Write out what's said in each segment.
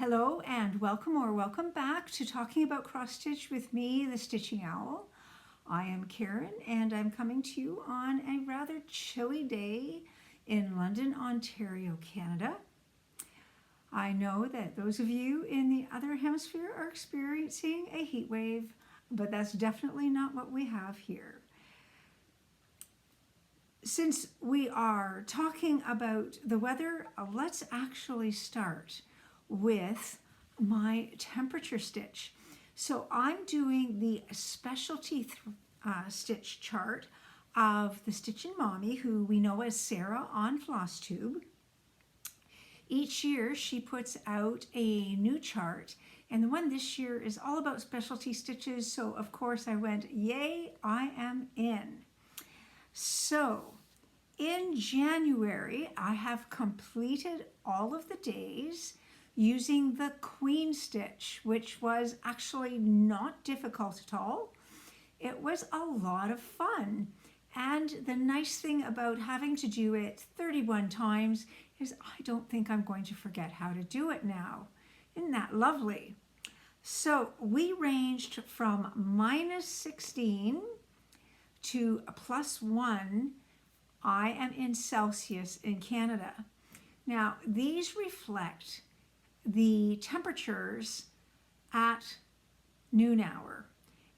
Hello and welcome or welcome back to Talking About Cross Stitch with me, the Stitching Owl. I am Karen and I'm coming to you on a rather chilly day in London, Ontario, Canada. I know that those of you in the other hemisphere are experiencing a heat wave, but that's definitely not what we have here. Since we are talking about the weather, let's actually start with my temperature stitch. So I'm doing the specialty stitch chart of the Stitchin' Mommy, who we know as Sarah on Flosstube. Each year she puts out a new chart, and the one this year is all about specialty stitches, so of course I went, yay, I am in. So in January I have completed all of the days using the queen stitch, which was actually not difficult at all. It was a lot of fun. And the nice thing about having to do it 31 times is I don't think I'm going to forget how to do it now. Isn't that lovely? So we ranged from -16 to +1. I am in Celsius in Canada. Now these reflect the temperatures at noon hour.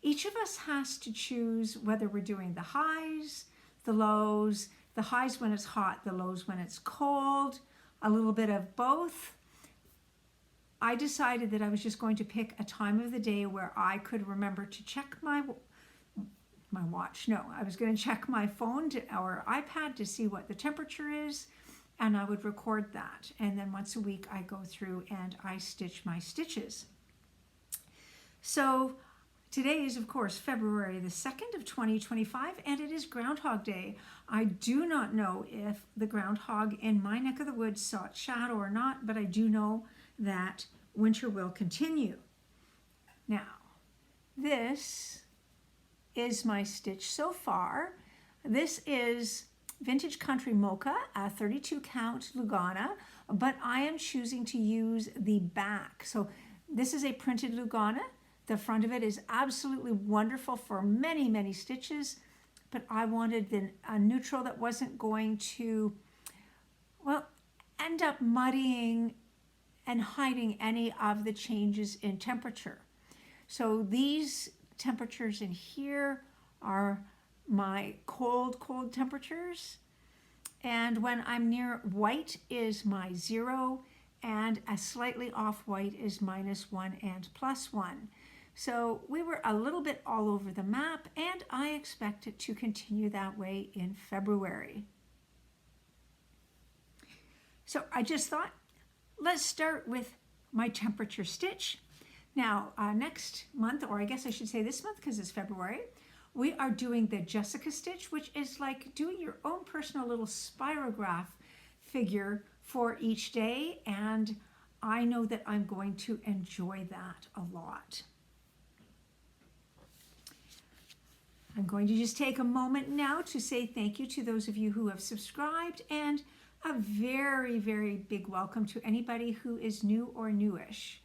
Each of us has to choose whether we're doing the highs, the lows, the highs when it's hot, the lows when it's cold, a little bit of both. I decided that I was just going to pick a time of the day where I could remember to check my watch. No, I was going to check my phone or iPad to see what the temperature is, and I would record that. And then once a week I go through and I stitch my stitches. So today is of course February the 2nd of 2025, and it is Groundhog Day. I do not know if the groundhog in my neck of the woods saw its shadow or not, but I do know that winter will continue. Now, this is my stitch so far. This is Vintage Country Mocha, a 32 count Lugana, but I am choosing to use the back. So this is a printed Lugana. The front of it is absolutely wonderful for many, many stitches, but I wanted a neutral that wasn't going to, well, end up muddying and hiding any of the changes in temperature. So these temperatures in here are my cold temperatures, and when I'm near white is my 0, and a slightly off white is -1 and +1. So we were a little bit all over the map, and I expect it to continue that way in February. So I just thought, let's start with my temperature stitch. Now next month, or I guess I should say this month because it's February, we are doing the Jessica stitch, which is like doing your own personal little spirograph figure for each day, and I know that I'm going to enjoy that a lot. I'm going to just take a moment now to say thank you to those of you who have subscribed, and a very, very big welcome to anybody who is new or newish.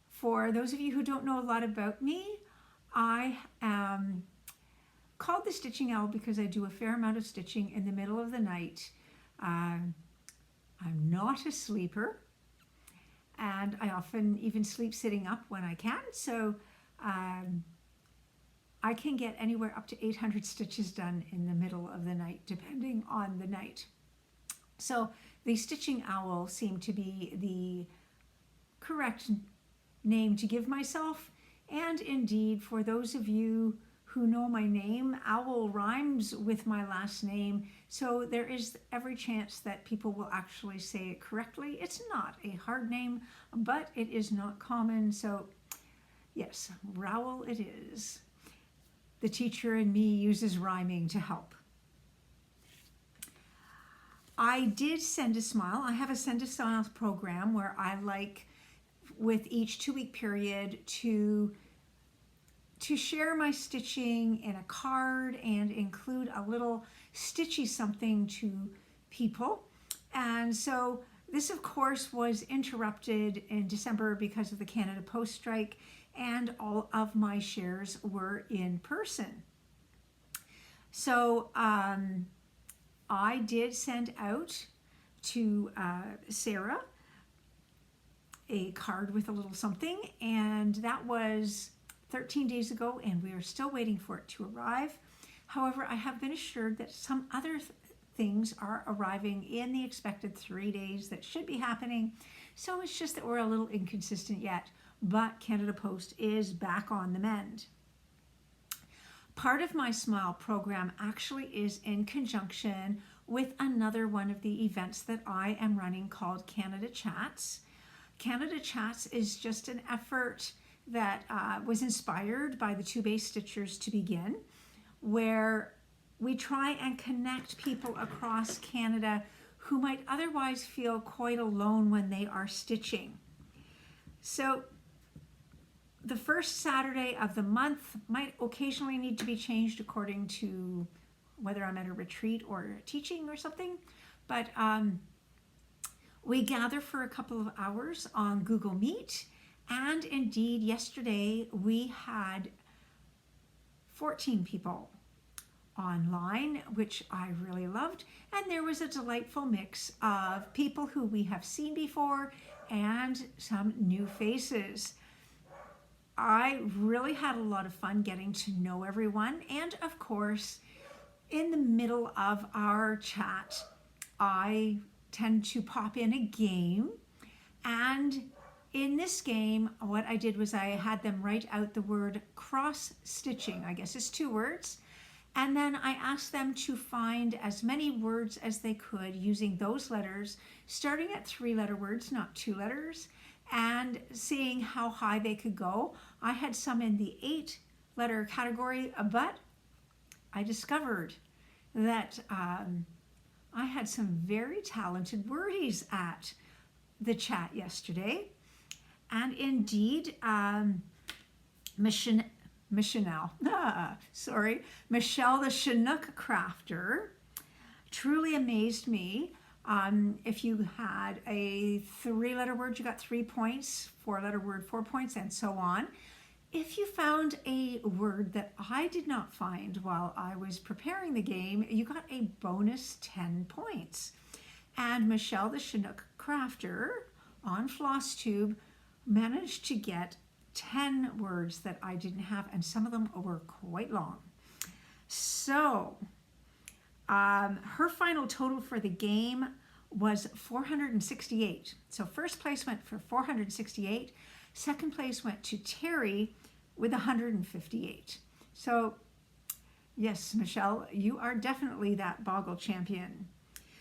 For those of you who don't know a lot about me, I am called the Stitching Owl because I do a fair amount of stitching in the middle of the night. I'm not a sleeper, and I often even sleep sitting up when I can, so I can get anywhere up to 800 stitches done in the middle of the night, depending on the night. So the Stitching Owl seemed to be the correct name to give myself, and indeed for those of you who know my name, Owl rhymes with my last name, so there is every chance that people will actually say it correctly. It's not a hard name, but it is not common, so yes, Rowell it is. The teacher in me uses rhyming to help. I did Send a Smile. I have a Send a Smile program where I like, with each 2-week period, to share my stitching in a card and include a little stitchy something to people. And so This, of course, was interrupted in December because of the Canada Post strike, and all of my shares were in person. So I did send out to Sarah a card with a little something, and that was 13 days ago, and we are still waiting for it to arrive. However, I have been assured that some other things are arriving in the expected 3 days that should be happening. So it's just that we're a little inconsistent yet, but Canada Post is back on the mend. Part of my Smile program actually is in conjunction with another one of the events that I am running called Canada Chats. Canada Chats is just an effort that was inspired by the two-base stitchers to begin, where we try and connect people across Canada who might otherwise feel quite alone when they are stitching. So the first Saturday of the month might occasionally need to be changed according to whether I'm at a retreat or teaching or something, but we gather for a couple of hours on Google Meet, and indeed yesterday we had 14 people online, which I really loved, and there was a delightful mix of people who we have seen before and some new faces. I really had a lot of fun getting to know everyone, and of course, in the middle of our chat, I tend to pop in a game, and in this game, what I did was I had them write out the word cross-stitching, I guess it's 2 words, and then I asked them to find as many words as they could using those letters, starting at 3-letter words, not 2 letters, and seeing how high they could go. I had some in the 8-letter category, but I discovered that I had some very talented wordies at the chat yesterday. And indeed, Michelle the Chinook Crafter truly amazed me. If you had a 3-letter word, you got 3 points, 4-letter word, 4 points, and so on. If you found a word that I did not find while I was preparing the game, you got a bonus 10 points. And Michelle the Chinook Crafter on Flosstube managed to get 10 words that I didn't have, and some of them were quite long. So her final total for the game was 468. So first place went for 468. Second place went to Terry with 158. So yes, Michelle, you are definitely that boggle champion.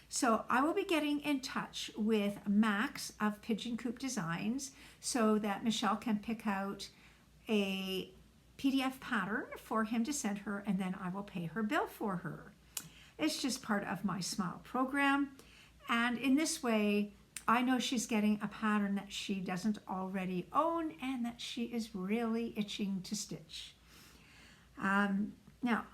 So I will be getting in touch with Max of Pigeon Coop Designs so that Michelle can pick out a PDF pattern for him to send her, and then I will pay her bill for her. It's just part of my Smile program, and in this way I know she's getting a pattern that she doesn't already own and that she is really itching to stitch. Now,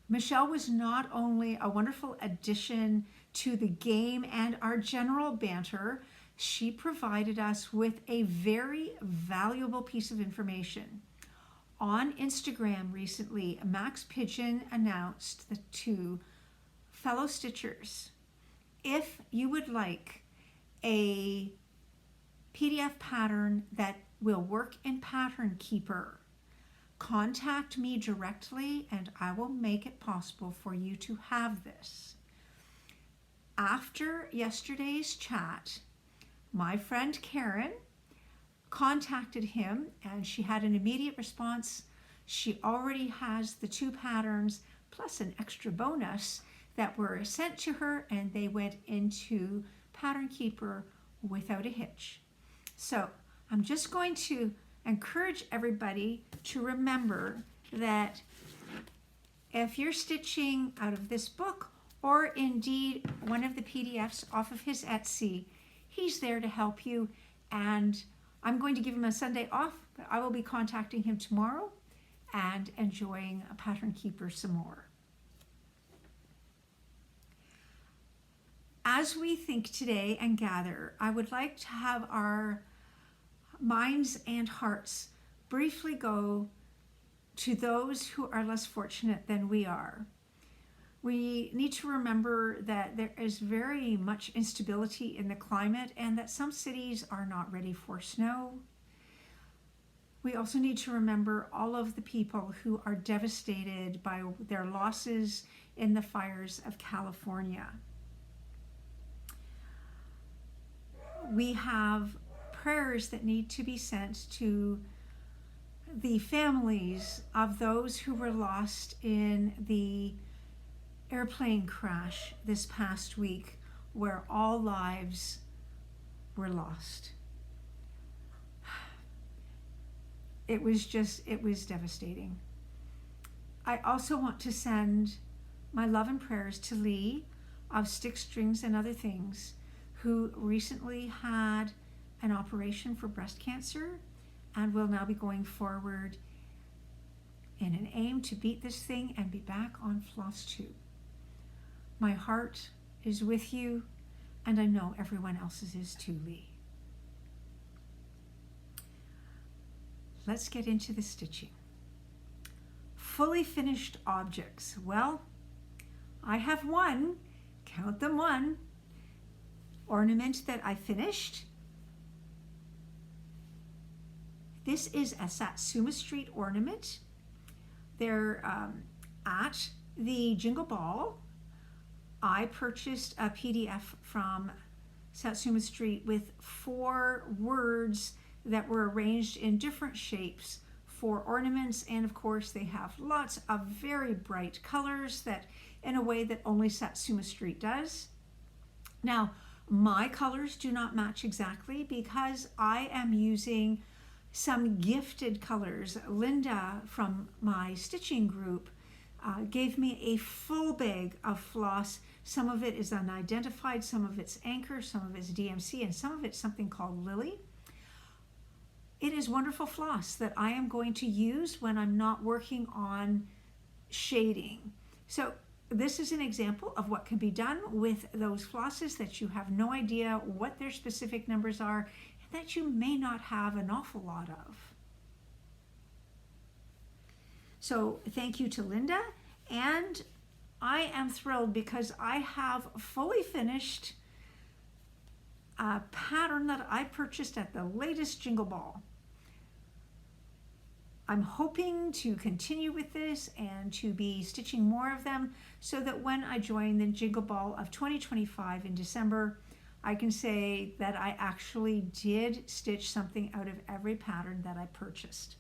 Michelle was not only a wonderful addition to the game and our general banter, she provided us with a very valuable piece of information. On Instagram recently, Max Pigeon announced to fellow stitchers, if you would like a PDF pattern that will work in Pattern Keeper, contact me directly and I will make it possible for you to have this. After yesterday's chat, my friend Karen contacted him and she had an immediate response. She already has the 2 patterns plus an extra bonus that were sent to her, and they went into Pattern Keeper without a hitch. So I'm just going to encourage everybody to remember that if you're stitching out of this book or indeed one of the PDFs off of his Etsy, he's there to help you, and I'm going to give him a Sunday off, but I will be contacting him tomorrow and enjoying a Pattern Keeper some more. as we think today and gather, I would like to have our minds and hearts briefly go to those who are less fortunate than we are. We need to remember that there is very much instability in the climate and that some cities are not ready for snow. We also need to remember all of the people who are devastated by their losses in the fires of California. We have prayers that need to be sent to the families of those who were lost in the airplane crash this past week, where all lives were lost. It was devastating. I also want to send my love and prayers to Lee of Sticks, Strings, and Other Things, who recently had an operation for breast cancer and will now be going forward in an aim to beat this thing and be back on Flosstube. My heart is with you, and I know everyone else's is too, Lee. Let's get into the stitching. Fully finished objects. Well, I have one, count them one, ornament that I finished. This is a Satsuma Street ornament. They're at the Jingle Ball. I purchased a PDF from Satsuma Street with 4 words that were arranged in different shapes for ornaments, and of course they have lots of very bright colors that in a way that only Satsuma Street does. Now, my colors do not match exactly because I am using some gifted colors. Linda from my stitching group gave me a full bag of floss. Some of it is unidentified, some of it's Anchor, some of it's DMC, and some of it's something called Lily. It is wonderful floss that I am going to use when I'm not working on shading. So this is an example of what can be done with those flosses that you have no idea what their specific numbers are and that you may not have an awful lot of. So thank you to Linda, and I am thrilled because I have fully finished a pattern that I purchased at the latest Jingle Ball. I'm hoping to continue with this and to be stitching more of them so that when I join the Jingle Ball of 2025 in December, I can say that I actually did stitch something out of every pattern that I purchased.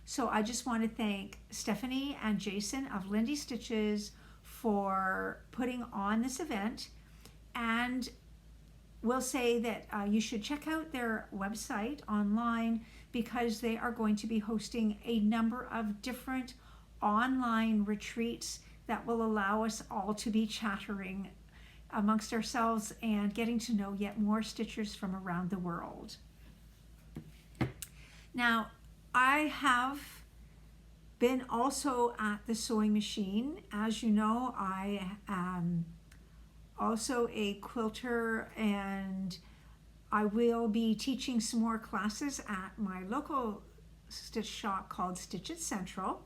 So I just want to thank Stephanie and Jason of Lindy Stitches for putting on this event, and will say that you should check out their website online because they are going to be hosting a number of different online retreats that will allow us all to be chattering amongst ourselves and getting to know yet more stitchers from around the world. Now, I have been also at the sewing machine. As you know, I am also a quilter, and I will be teaching some more classes at my local stitch shop called Stitch It Central.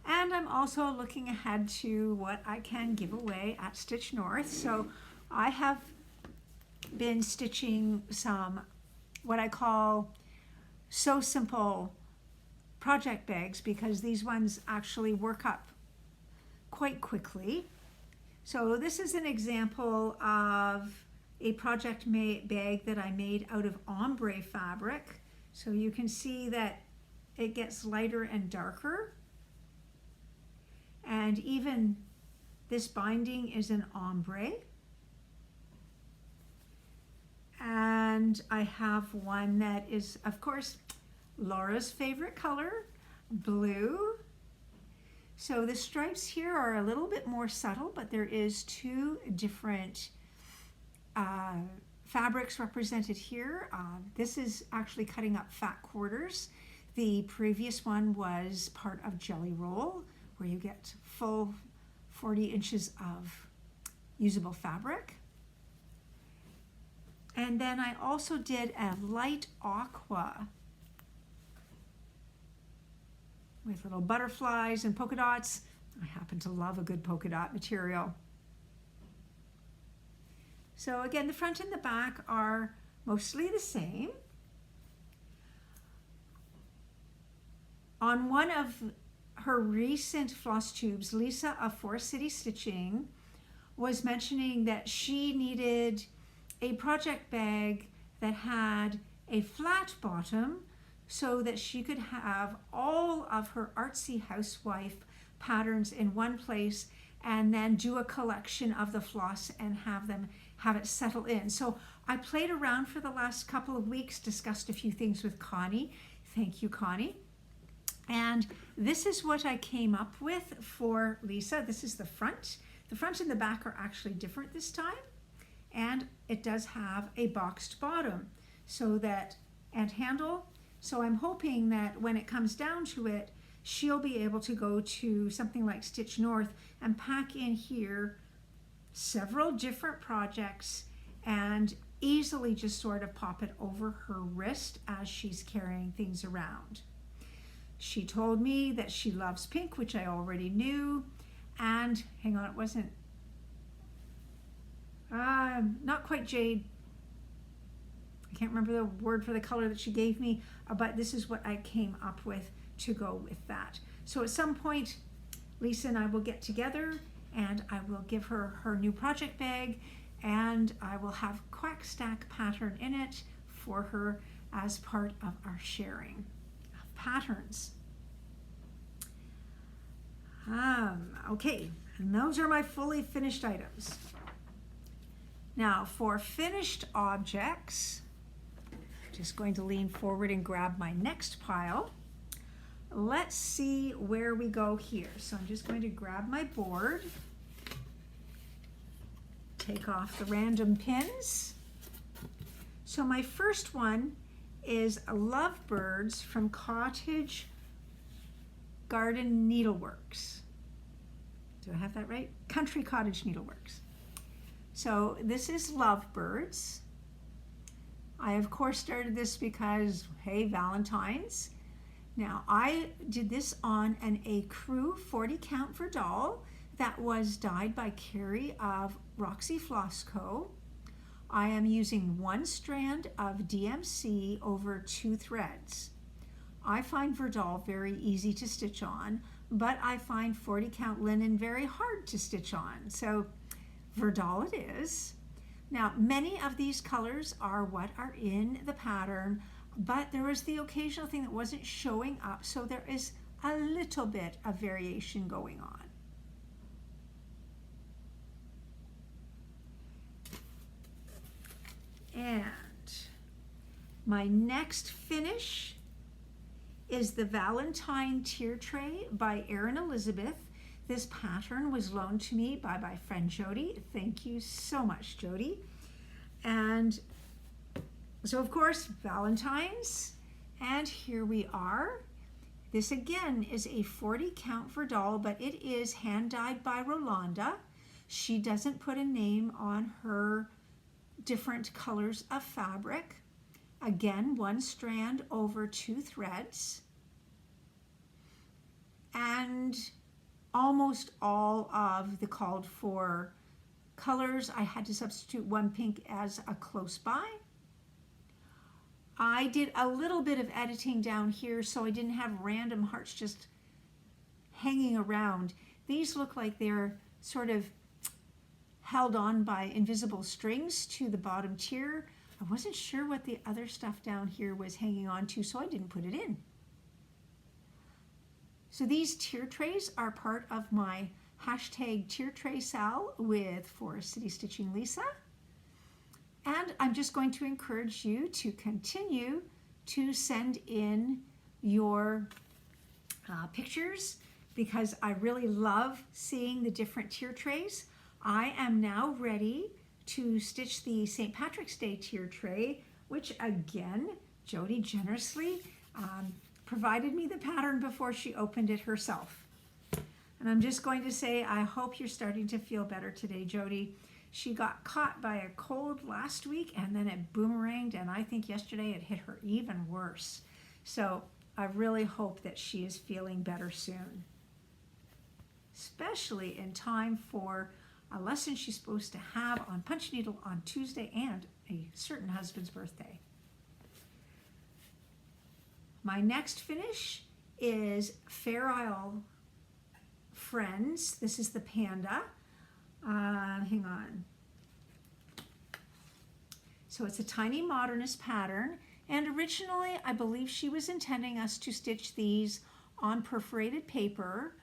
And I'm also looking ahead to what I can give away at Stitch North. So I have been stitching some what I call So Simple project bags, because these ones actually work up quite quickly. So this is an example of a project bag that I made out of ombre fabric. So you can see that it gets lighter and darker. And even this binding is an ombre. And I have one that is, of course, Laura's favorite color, blue. So the stripes here are a little bit more subtle, but there is 2 different fabrics represented here. This is actually cutting up fat quarters. The previous one was part of Jelly Roll, where you get full 40 inches of usable fabric. And then I also did a light aqua with little butterflies and polka dots. I happen to love a good polka dot material. So again, the front and the back are mostly the same. On one of her recent floss tubes, Lisa of Forest City Stitching was mentioning that she needed a project bag that had a flat bottom so that she could have all of her artsy housewife patterns in one place and then do a collection of the floss and have it settle in. So I played around for the last couple of weeks, discussed a few things with Connie. Thank you, Connie. And this is what I came up with for Lisa. This is the front. The front and the back are actually different this time. And it does have a boxed bottom and handle. So I'm hoping that when it comes down to it, she'll be able to go to something like Stitch North and pack in here several different projects and easily just sort of pop it over her wrist as she's carrying things around. She told me that she loves pink, which I already knew. And hang on, it wasn't, not quite jade. I can't remember the word for the color that she gave me, but this is what I came up with to go with that. So at some point, Lisa and I will get together and I will give her her new project bag and I will have Quack Stack pattern in it for her as part of our sharing of patterns. Okay, and those are my fully finished items. Now for finished objects, just going to lean forward and grab my next pile. Let's see where we go here. So I'm just going to grab my board, take off the random pins. So my first one is Lovebirds from Cottage Garden Needleworks. Do I have that right? Country Cottage Needleworks. So this is Lovebirds. I of course started this because, hey, Valentine's. Now I did this on an Ecru 40 count Verdal that was dyed by Carrie of Roxy Floss Co. I am using one strand of DMC over 2 threads. I find Verdal very easy to stitch on, but I find 40 count linen very hard to stitch on. So Verdal it is. Now many of these colors are what are in the pattern, but there was the occasional thing that wasn't showing up, so there is a little bit of variation going on. And my next finish is the Valentine Tier Tray by Erin Elizabeth. This pattern was loaned to me by my friend Jody. Thank you so much, Jody. And so of course, Valentine's, and here we are. This again is a 40 count Verdal, but it is hand dyed by Rolanda. She doesn't put a name on her different colors of fabric. Again, one strand over 2 threads. And almost all of the called for colors, I had to substitute one pink as a close by. I did a little bit of editing down here so I didn't have random hearts just hanging around. These look like they're sort of held on by invisible strings to the bottom tier. I wasn't sure what the other stuff down here was hanging on to, so I didn't put it in. So these tier trays are part of my hashtag tier tray sal with Forest City Stitching Lisa. And I'm just going to encourage you to continue to send in your pictures because I really love seeing the different tier trays. I am now ready to stitch the St. Patrick's Day tier tray, which again, Jody generously provided me the pattern before she opened it herself. And I'm just going to say, I hope you're starting to feel better today, Jody. She got caught by a cold last week and then it boomeranged, and I think yesterday it hit her even worse. So I really hope that she is feeling better soon, especially in time for a lesson she's supposed to have on punch needle on Tuesday and a certain husband's birthday. My next finish is Fair Isle Friends. This is the Panda. Hang on. So it's a tiny modernist pattern, and originally I believe she was intending us to stitch these on perforated paper.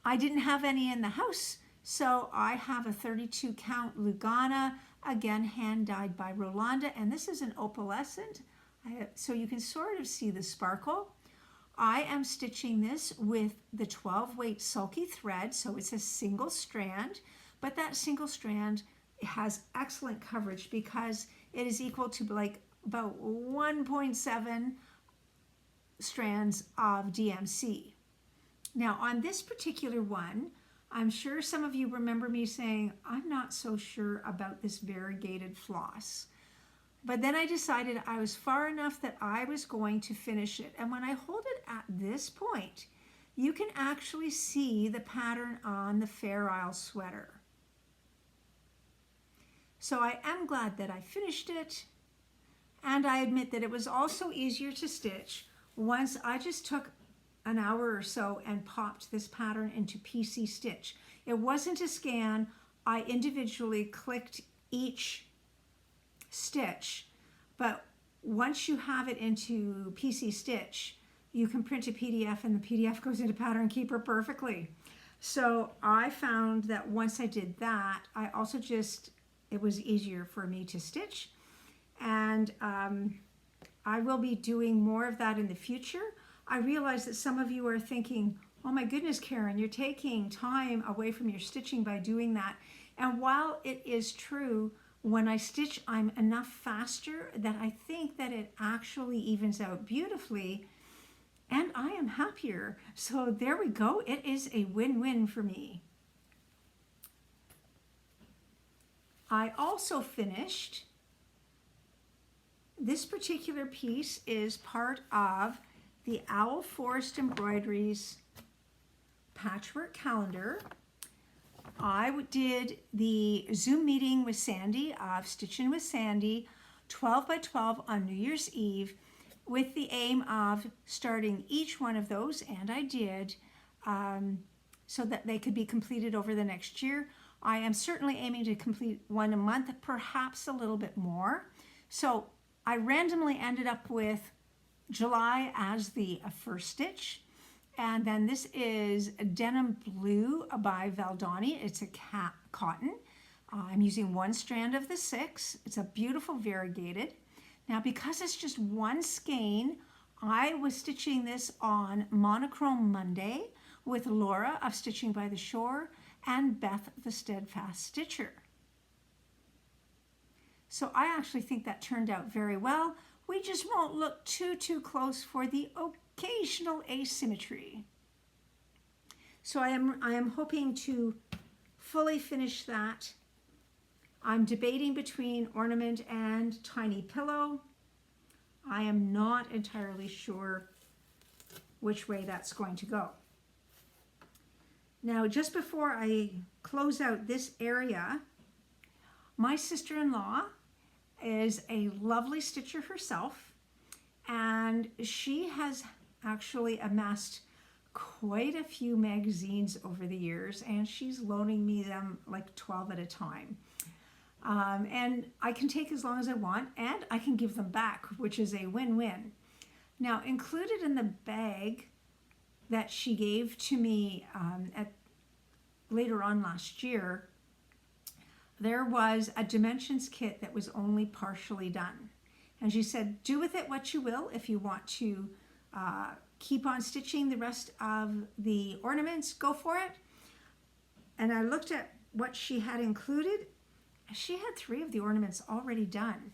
I didn't have any in the house, so I have a 32 count Lugana, again hand dyed by Rolanda, and this is an opalescent, so you can sort of see the sparkle. I am stitching this with the 12 weight sulky thread, so it's a single strand, but that single strand has excellent coverage because it is equal to like about 1.7 strands of DMC. Now on this particular one, I'm sure some of you remember me saying, I'm not so sure about this variegated floss. But then I decided I was far enough that I was going to finish it. And when I hold it at this point, you can actually see the pattern on the Fair Isle sweater. So I am glad that I finished it. And I admit that it was also easier to stitch once I just took an hour or so and popped this pattern into PC Stitch. It wasn't a scan. I individually clicked each stitch, but once you have it into PC Stitch, you can print a PDF and the PDF goes into Pattern Keeper perfectly. So I found that once I did that, I also it was easier for me to stitch, and I will be doing more of that in the future. I realize that some of you are thinking, oh my goodness, Karen, you're taking time away from your stitching by doing that. And while it is true, when I stitch, I'm enough faster that I think that it actually evens out beautifully, and I am happier. So there we go. It is a win-win for me. I also finished, this particular piece is part of the Owl Forest Embroideries patchwork calendar. I did the Zoom meeting with Sandy of Stitchin' with Sandy, 12 by 12 on New Year's Eve, with the aim of starting each one of those, and I did, so that they could be completed over the next year. I am certainly aiming to complete one a month, perhaps a little bit more. So I randomly ended up with July as the first stitch. And then this is Denim Blue by Valdani. It's a cotton. I'm using one strand of the 6. It's a beautiful variegated. Now because it's just one skein, I was stitching this on Monochrome Monday with Laura of Stitching by the Shore and Beth the Steadfast Stitcher. So I actually think that turned out very well. We just won't look too close for the occasional asymmetry. So I am hoping to fully finish that. I'm debating between Ornament and Tiny Pillow. I am not entirely sure which way that's going to go. Now, just before I close out this area, my sister-in-law is a lovely stitcher herself, and she has actually amassed quite a few magazines over the years, and she's loaning me them like 12 at a time. And I can take as long as I want, and I can give them back, which is a win-win. Now, included in the bag that she gave to me later on last year, there was a dimensions kit that was only partially done. And she said, do with it what you will. If you want to keep on stitching the rest of the ornaments, go for it. And I looked at what she had included. She had 3 of the ornaments already done.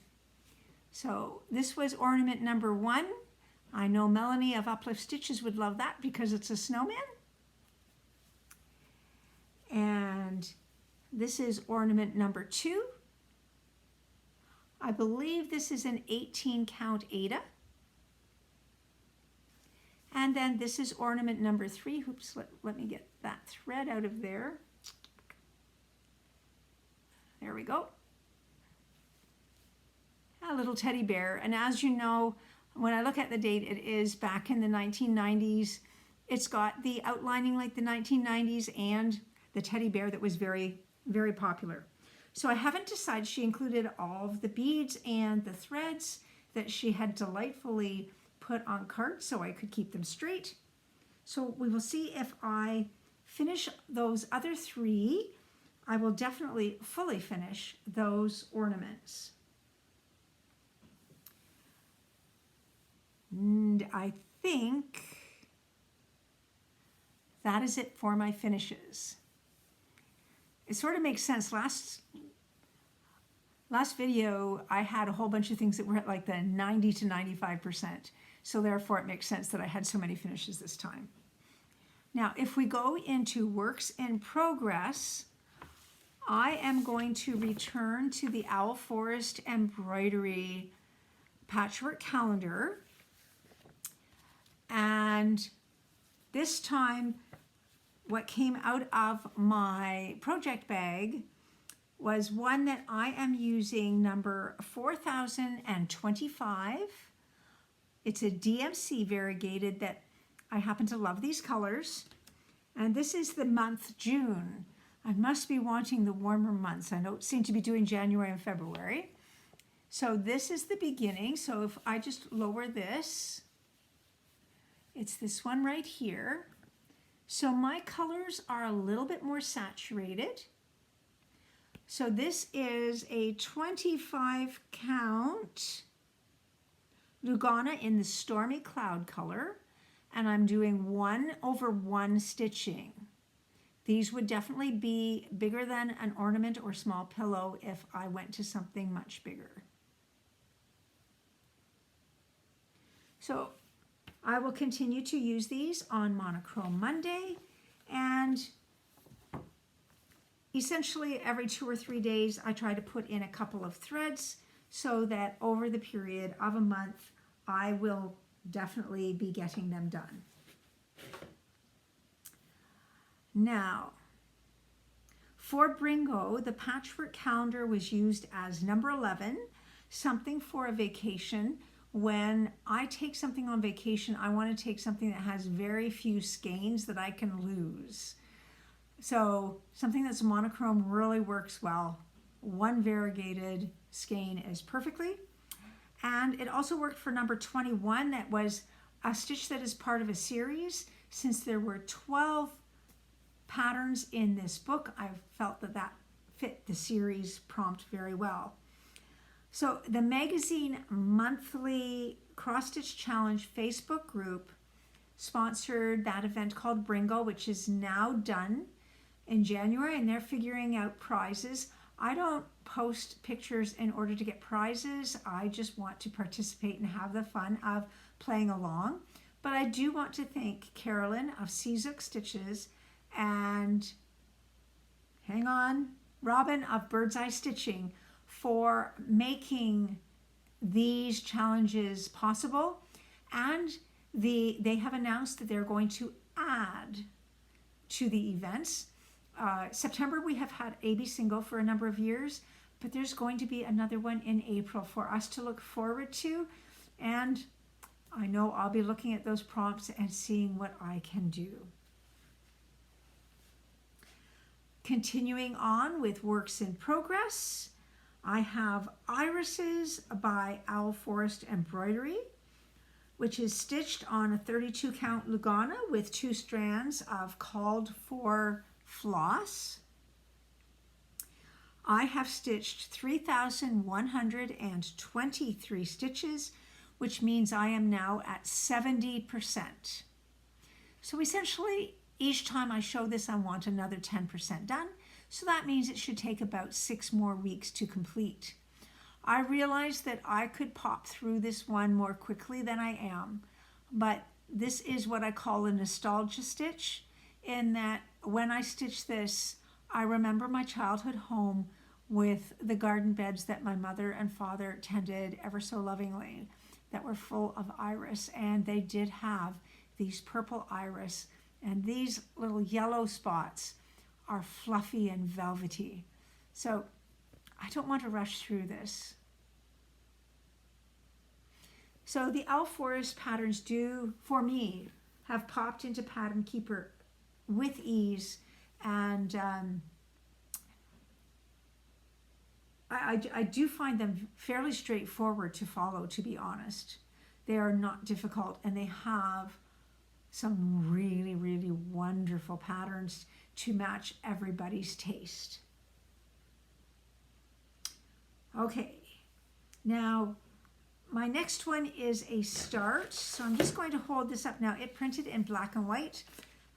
So this was ornament number 1. I know Melanie of Uplift Stitches would love that because it's a snowman. And This is ornament number 2. I believe this is an 18 count Ada. And then this is ornament number 3. Oops, let me get that thread out of there. There we go. A little teddy bear. And as you know, when I look at the date, it is back in the 1990s. It's got the outlining like the 1990s and the teddy bear that was very, very popular. So I haven't decided. She included all of the beads and the threads that she had delightfully put on cards so I could keep them straight. So we will see if I finish those other 3. I will definitely fully finish those ornaments. And I think that is it for my finishes. It sort of makes sense. Last video, I had a whole bunch of things that were at like the 90 to 95%. So therefore, it makes sense that I had so many finishes this time. Now, if we go into works in progress, I am going to return to the Owl Forest Embroidery Patchwork Calendar. And this time, what came out of my project bag was one that I am using, number 4025. It's a DMC variegated that I happen to love these colors. And this is the month June. I must be wanting the warmer months. I don't seem to be doing January and February. So this is the beginning. So if I just lower this, it's this one right here. So my colors are a little bit more saturated. So this is a 25 count Lugana in the Stormy Cloud color, and I'm doing 1/1 stitching. These would definitely be bigger than an ornament or small pillow if I went to something much bigger. So I will continue to use these on Monochrome Monday, and essentially every 2 or 3 days I try to put in a couple of threads so that over the period of a month I will definitely be getting them done. Now, for Brringo, the patchwork calendar was used as number 11, something for a vacation. When I take something on vacation, I want to take something that has very few skeins that I can lose. So something that's monochrome really works well. One variegated skein is perfectly. And it also worked for number 21. That was a stitch that is part of a series. Since there were 12 patterns in this book, I felt that that fit the series prompt very well. So the magazine monthly cross stitch challenge Facebook group sponsored that event called Brringo, which is now done in January, and they're figuring out prizes. I don't post pictures in order to get prizes. I just want to participate and have the fun of playing along. But I do want to thank Carolyn of Seazook Stitches and Robin of Bird's Eye Stitching for making these challenges possible. And they have announced that they're going to add to the events. September, we have had AB Single for a number of years, but there's going to be another one in April for us to look forward to. And I know I'll be looking at those prompts and seeing what I can do. Continuing on with works in progress, I have Irises by Owl Forest Embroidery, which is stitched on a 32 count Lugana with 2 strands of called for floss. I have stitched 3,123 stitches, which means I am now at 70%. So essentially, each time I show this, I want another 10% done. So that means it should take about 6 more weeks to complete. I realized that I could pop through this one more quickly than I am, but this is what I call a nostalgia stitch, in that when I stitch this, I remember my childhood home with the garden beds that my mother and father tended ever so lovingly that were full of iris, and they did have these purple iris, and these little yellow spots are fluffy and velvety. So I don't want to rush through this. So the Elf Forest patterns do, for me, have popped into Pattern Keeper with ease, and I do find them fairly straightforward to follow, to be honest. They are not difficult, and they have some really, really wonderful patterns to match everybody's taste. Okay, now my next one is a start. So I'm just going to hold this up now. It printed in black and white.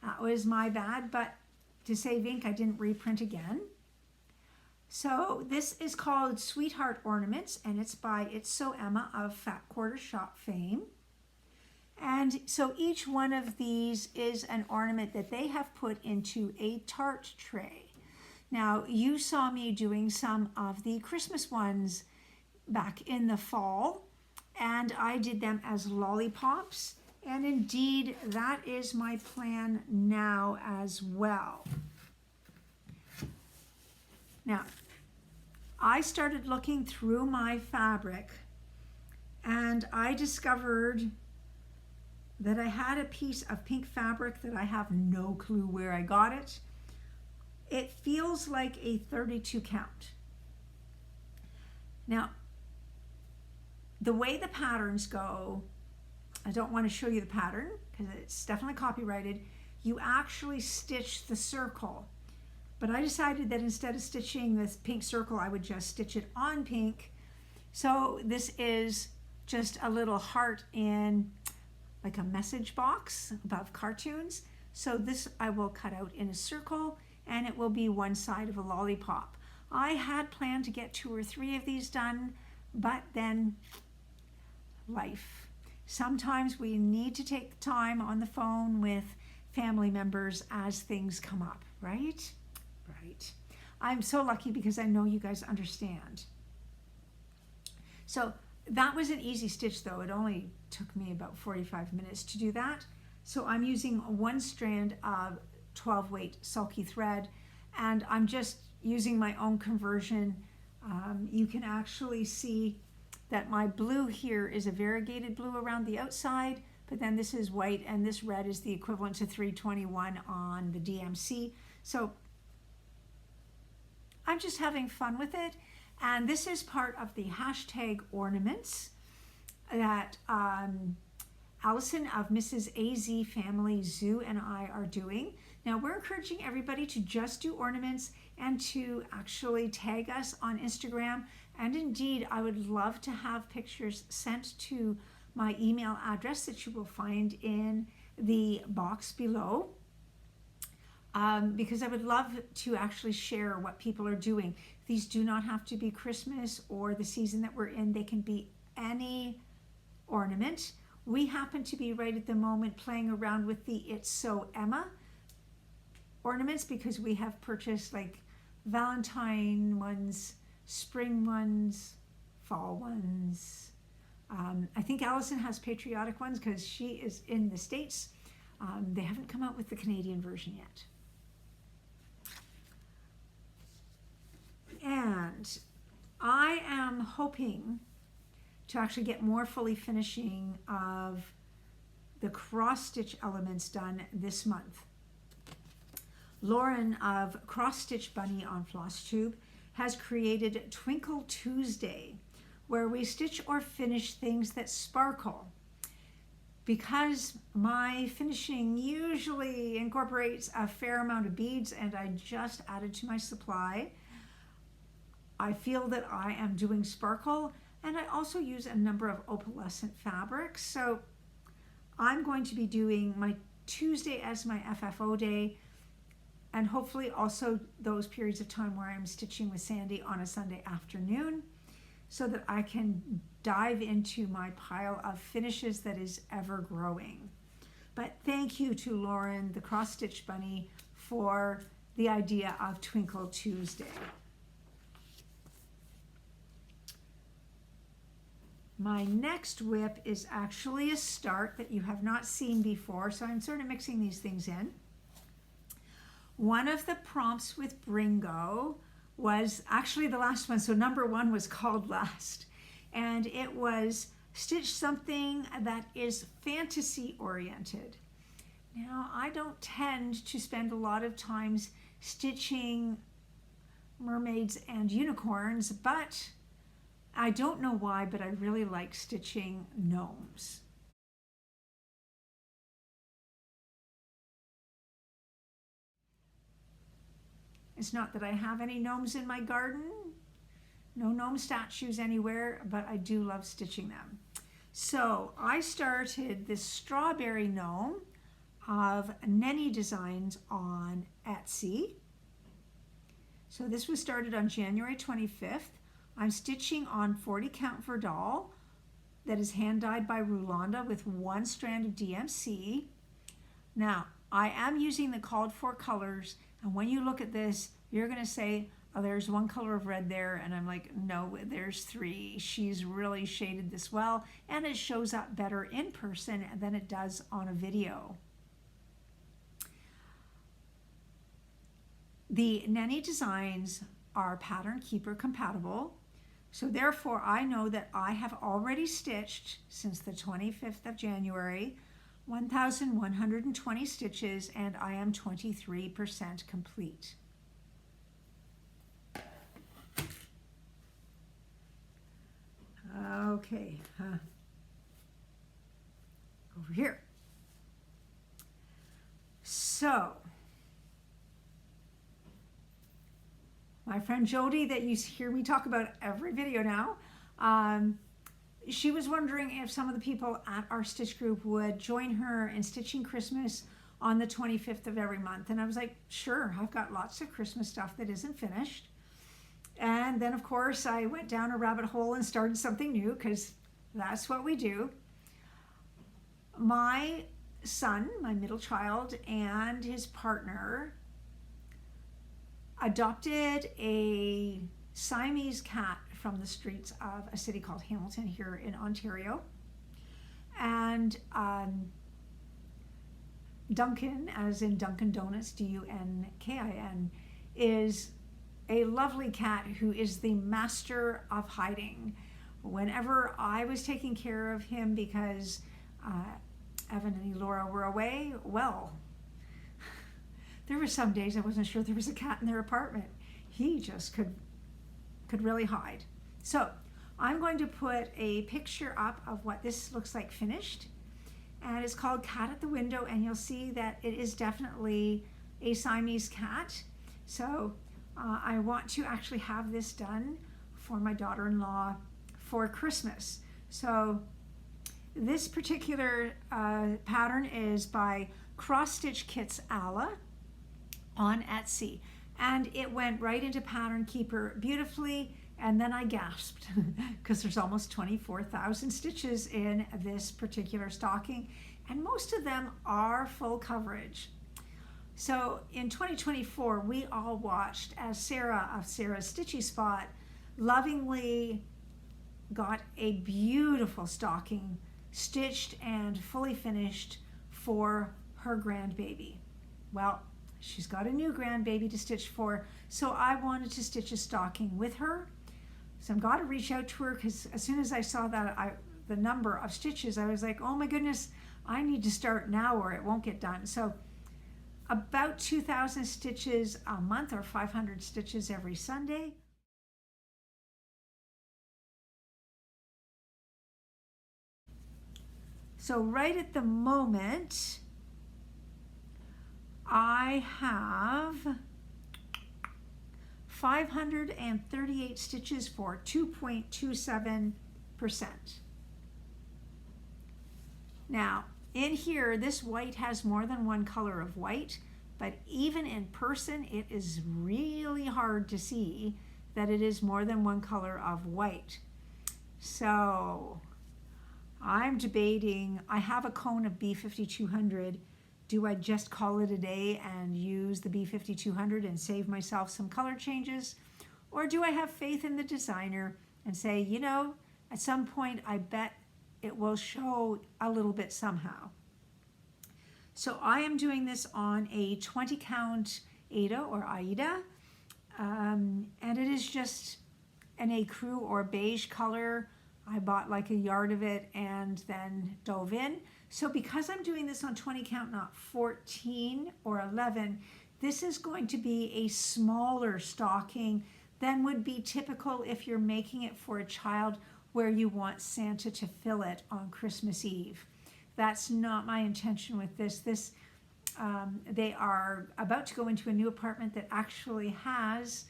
That was my bad, but to save ink, I didn't reprint again. So this is called Sweetheart Ornaments, and it's by It's So Emma of Fat Quarter Shop fame. And so each one of these is an ornament that they have put into a tart tray. Now, you saw me doing some of the Christmas ones back in the fall, and I did them as lollipops. And indeed, that is my plan now as well. Now, I started looking through my fabric, and I discovered that I had a piece of pink fabric that I have no clue where I got it. It feels like a 32 count. Now, the way the patterns go, I don't want to show you the pattern because it's definitely copyrighted. You actually stitch the circle. But I decided that instead of stitching this pink circle, I would just stitch it on pink. So this is just a little heart in like a message box above cartoons. So this I will cut out in a circle, and it will be one side of a lollipop. I had planned to get 2 or 3 of these done, but then life. Sometimes we need to take the time on the phone with family members as things come up, right? Right. I'm so lucky because I know you guys understand. So that was an easy stitch though. It only took me about 45 minutes to do that. So I'm using 1 strand of 12 weight sulky thread, and I'm just using my own conversion. You can actually see that my blue here is a variegated blue around the outside, but then this is white, and this red is the equivalent to 321 on the DMC. So I'm just having fun with it. And this is part of the hashtag ornaments that Allison of Mrs. AZ Family Zoo and I are doing. Now we're encouraging everybody to just do ornaments and to actually tag us on Instagram. And indeed, I would love to have pictures sent to my email address that you will find in the box below. Because I would love to actually share what people are doing. These do not have to be Christmas or the season that we're in. They can be any ornament. We happen to be right at the moment playing around with the It's So Emma ornaments because we have purchased like Valentine ones, spring ones, fall ones. I think Allison has patriotic ones because she is in the States. They haven't come out with the Canadian version yet. And I am hoping to actually get more fully finishing of the cross stitch elements done this month. Lauren of Cross Stitch Bunny on Flosstube has created Twinkle Tuesday, where we stitch or finish things that sparkle. Because my finishing usually incorporates a fair amount of beads and I just added to my supply, I feel that I am doing sparkle, and I also use a number of opalescent fabrics. So I'm going to be doing my Tuesday as my FFO day, and hopefully also those periods of time where I'm stitching with Sandy on a Sunday afternoon so that I can dive into my pile of finishes that is ever growing. But thank you to Lauren, the Cross Stitch Bunny, for the idea of Twinkle Tuesday. My next whip is actually a start that you have not seen before, so I'm sort of mixing these things in. One of the prompts with Brringo was actually the last one, so number 1 was called last, and it was stitch something that is fantasy oriented. Now, I don't tend to spend a lot of times stitching mermaids and unicorns, but I don't know why, but I really like stitching gnomes. It's not that I have any gnomes in my garden, no gnome statues anywhere, but I do love stitching them. So I started this strawberry gnome of Neni designs on Etsy. So this was started on January 25th. I'm stitching on 40 count Verdal that is hand dyed by Rulanda with 1 strand of DMC. Now, I am using the called for colors, and when you look at this, you're going to say, oh, there's 1 color of red there, and I'm like, no, there's 3. She's really shaded this well, and it shows up better in person than it does on a video. The Neni designs are pattern keeper compatible, so therefore I know that I have already stitched since the 25th of January 1,120 stitches, and I am 23% complete. Okay, over here. So, my friend Jody, that you hear me talk about every video now, she was wondering if some of the people at our stitch group would join her in stitching Christmas on the 25th of every month. And I was like, sure, I've got lots of Christmas stuff that isn't finished. And then, of course, I went down a rabbit hole and started something new, because that's what we do. My son, my middle child, and his partner adopted a Siamese cat from the streets of a city called Hamilton here in Ontario. And Duncan, as in Dunkin' Donuts, Dunkin, is a lovely cat who is the master of hiding. Whenever I was taking care of him because Evan and Laura were away, well, there were some days I wasn't sure there was a cat in their apartment. He just could really hide. So I'm going to put a picture up of what this looks like finished, and it's called Cat at the Window, and you'll see that it is definitely a Siamese cat. So I want to actually have this done for my daughter-in-law for Christmas. So this particular pattern is by Cross Stitch Kits Alla on Etsy, and it went right into Pattern Keeper beautifully, and then I gasped because there's almost 24,000 stitches in this particular stocking, and most of them are full coverage. So in 2024, we all watched as Sarah of Sarah's Stitchy Spot lovingly got a beautiful stocking stitched and fully finished for her grandbaby. Well, she's got a new grandbaby to stitch for, so I wanted to stitch a stocking with her. So I've got to reach out to her, because as soon as I saw that the number of stitches, I was like, oh my goodness, I need to start now or it won't get done. So about 2,000 stitches a month, or 500 stitches every Sunday. So right at the moment, I have 538 stitches for 2.27%. Now, in here, this white has more than 1 color of white, but even in person, it is really hard to see that it is more than 1 color of white. So I'm debating, I have a cone of B5200 Do I just call it a day and use the B5200 and save myself some color changes? Or do I have faith in the designer and say, you know, at some point I bet it will show a little bit somehow. So I am doing this on a 20 count Aida or Aida, and it is just an ecru or beige color. I bought like a yard of it and then dove in. So because I'm doing this on 20 count, not 14 or 11, this is going to be a smaller stocking than would be typical if you're making it for a child where you want Santa to fill it on Christmas Eve. That's not my intention with this. They are about to go into a new apartment that actually has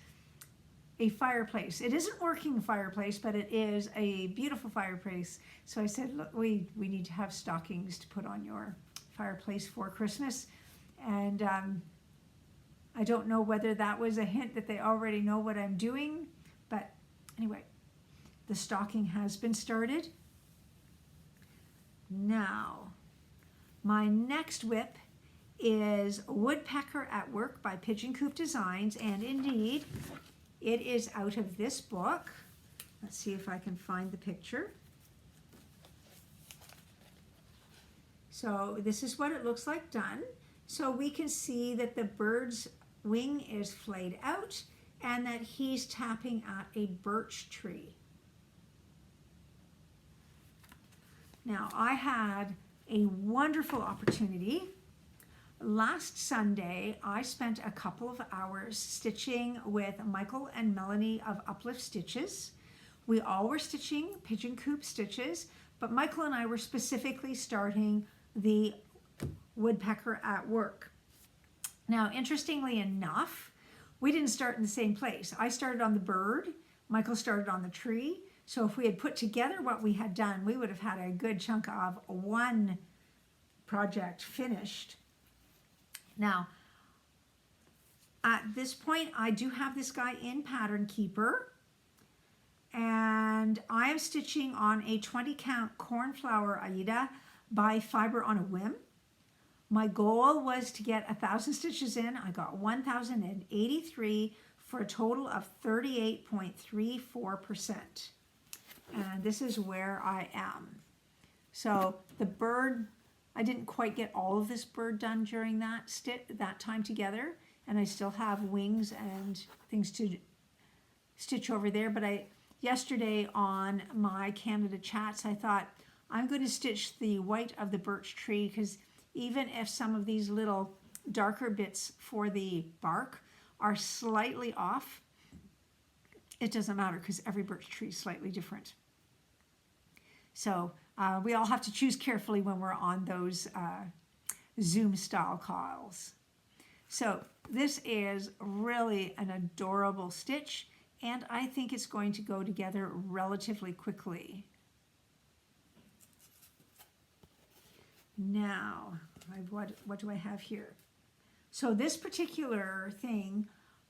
a fireplace. It isn't a working fireplace, but it is a beautiful fireplace. So I said, look, we need to have stockings to put on your fireplace for Christmas. And I don't know whether that was a hint that they already know what I'm doing, but anyway, the stocking has been started. Now, my next whip is Woodpecker at Work by Pigeon Coop Designs, and indeed, it is out of this book. Let's see if I can find the picture. So this is what it looks like done. So we can see that the bird's wing is flayed out and that he's tapping at a birch tree. Now, I had a wonderful opportunity. Last Sunday, I spent a couple of hours stitching with Michael and Melanie of Uplift Stitches. We all were stitching Pigeon Coop stitches, but Michael and I were specifically starting the Woodpecker at Work. Now, interestingly enough, we didn't start in the same place. I started on the bird, Michael started on the tree. So if we had put together what we had done, we would have had a good chunk of one project finished. Now, at this point, I do have this guy in Pattern Keeper, and I am stitching on a 20 count cornflower Aida by Fiber on a Whim. My goal was to get 1,000 stitches in. I got 1,083 for a total of 38.34%. And this is where I am. So the bird, I didn't quite get all of this bird done during that time together, and I still have wings and things to stitch over there. But yesterday on my Canada chats, I thought I'm going to stitch the white of the birch tree, because even if some of these little darker bits for the bark are slightly off, it doesn't matter because every birch tree is slightly different. So we all have to choose carefully when we're on those Zoom style calls. So this is really an adorable stitch, and I think it's going to go together relatively quickly. Now, what do I have here? So this particular thing,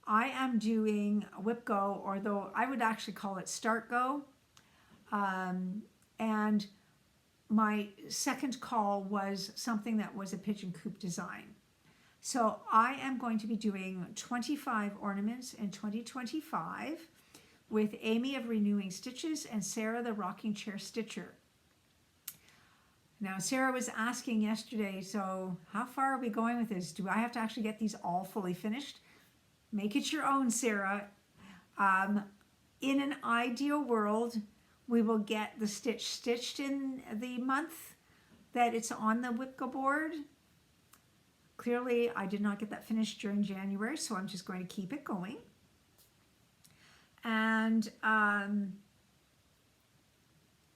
I am doing Whip Go, or though I would actually call it Start Go. And my second call was something that was a Pigeon Coop design. So I am going to be doing 25 ornaments in 2025 with Amy of Renewing Stitches and Sarah the Rocking Chair Stitcher. Now, Sarah was asking yesterday, so how far are we going with this? Do I have to actually get these all fully finished? Make it your own, Sarah. In an ideal world, we will get the stitch stitched in the month that it's on the Whip Go board. Clearly, I did not get that finished during January, so I'm just going to keep it going. And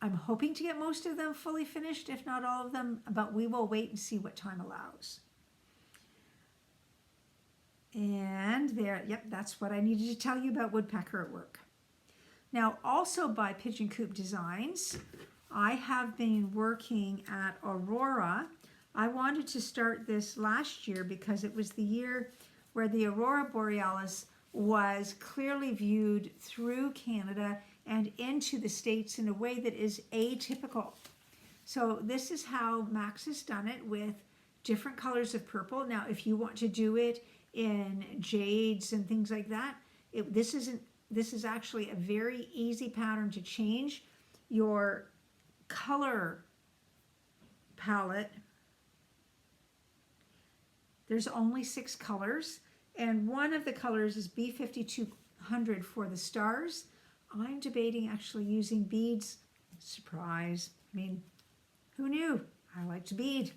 I'm hoping to get most of them fully finished, if not all of them, but we will wait and see what time allows. And there, yep, that's what I needed to tell you about Woodpecker at Work. Now, also by Pigeon Coop Designs, I have been working at Aurora. I wanted to start this last year because it was the year where the Aurora Borealis was clearly viewed through Canada and into the States in a way that is atypical. So this is how Max has done it with different colors of purple. Now, if you want to do it in jades and things like that, this is actually a very easy pattern to change your color palette. There's only 6 colors, and one of the colors is B5200 for the stars. I'm debating actually using beads. Surprise. I mean, who knew? I like to bead.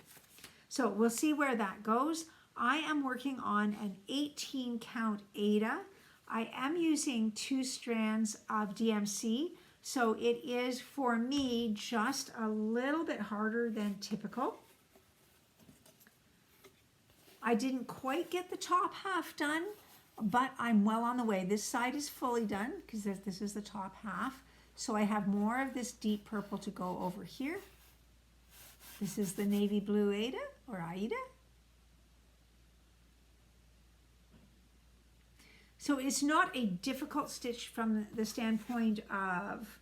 So we'll see where that goes. I am working on an 18 count Ada. I am using 2 strands of DMC, so it is for me just a little bit harder than typical. I didn't quite get the top half done, but I'm well on the way. This side is fully done because this is the top half. So I have more of this deep purple to go over here. This is the navy blue Ada or Aida. So it's not a difficult stitch from the standpoint of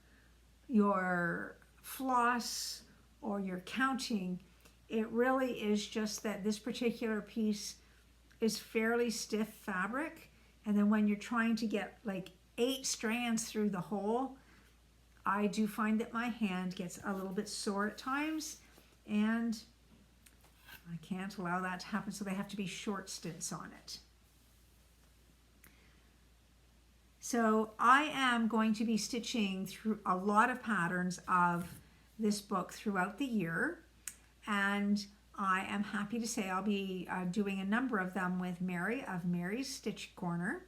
your floss or your counting. It really is just that this particular piece is fairly stiff fabric, and then when you're trying to get like 8 strands through the hole, I do find that my hand gets a little bit sore at times, and I can't allow that to happen, so they have to be short stints on it. So I am going to be stitching through a lot of patterns of this book throughout the year, and I am happy to say I'll be doing a number of them with Mary of Mary's Stitch Corner.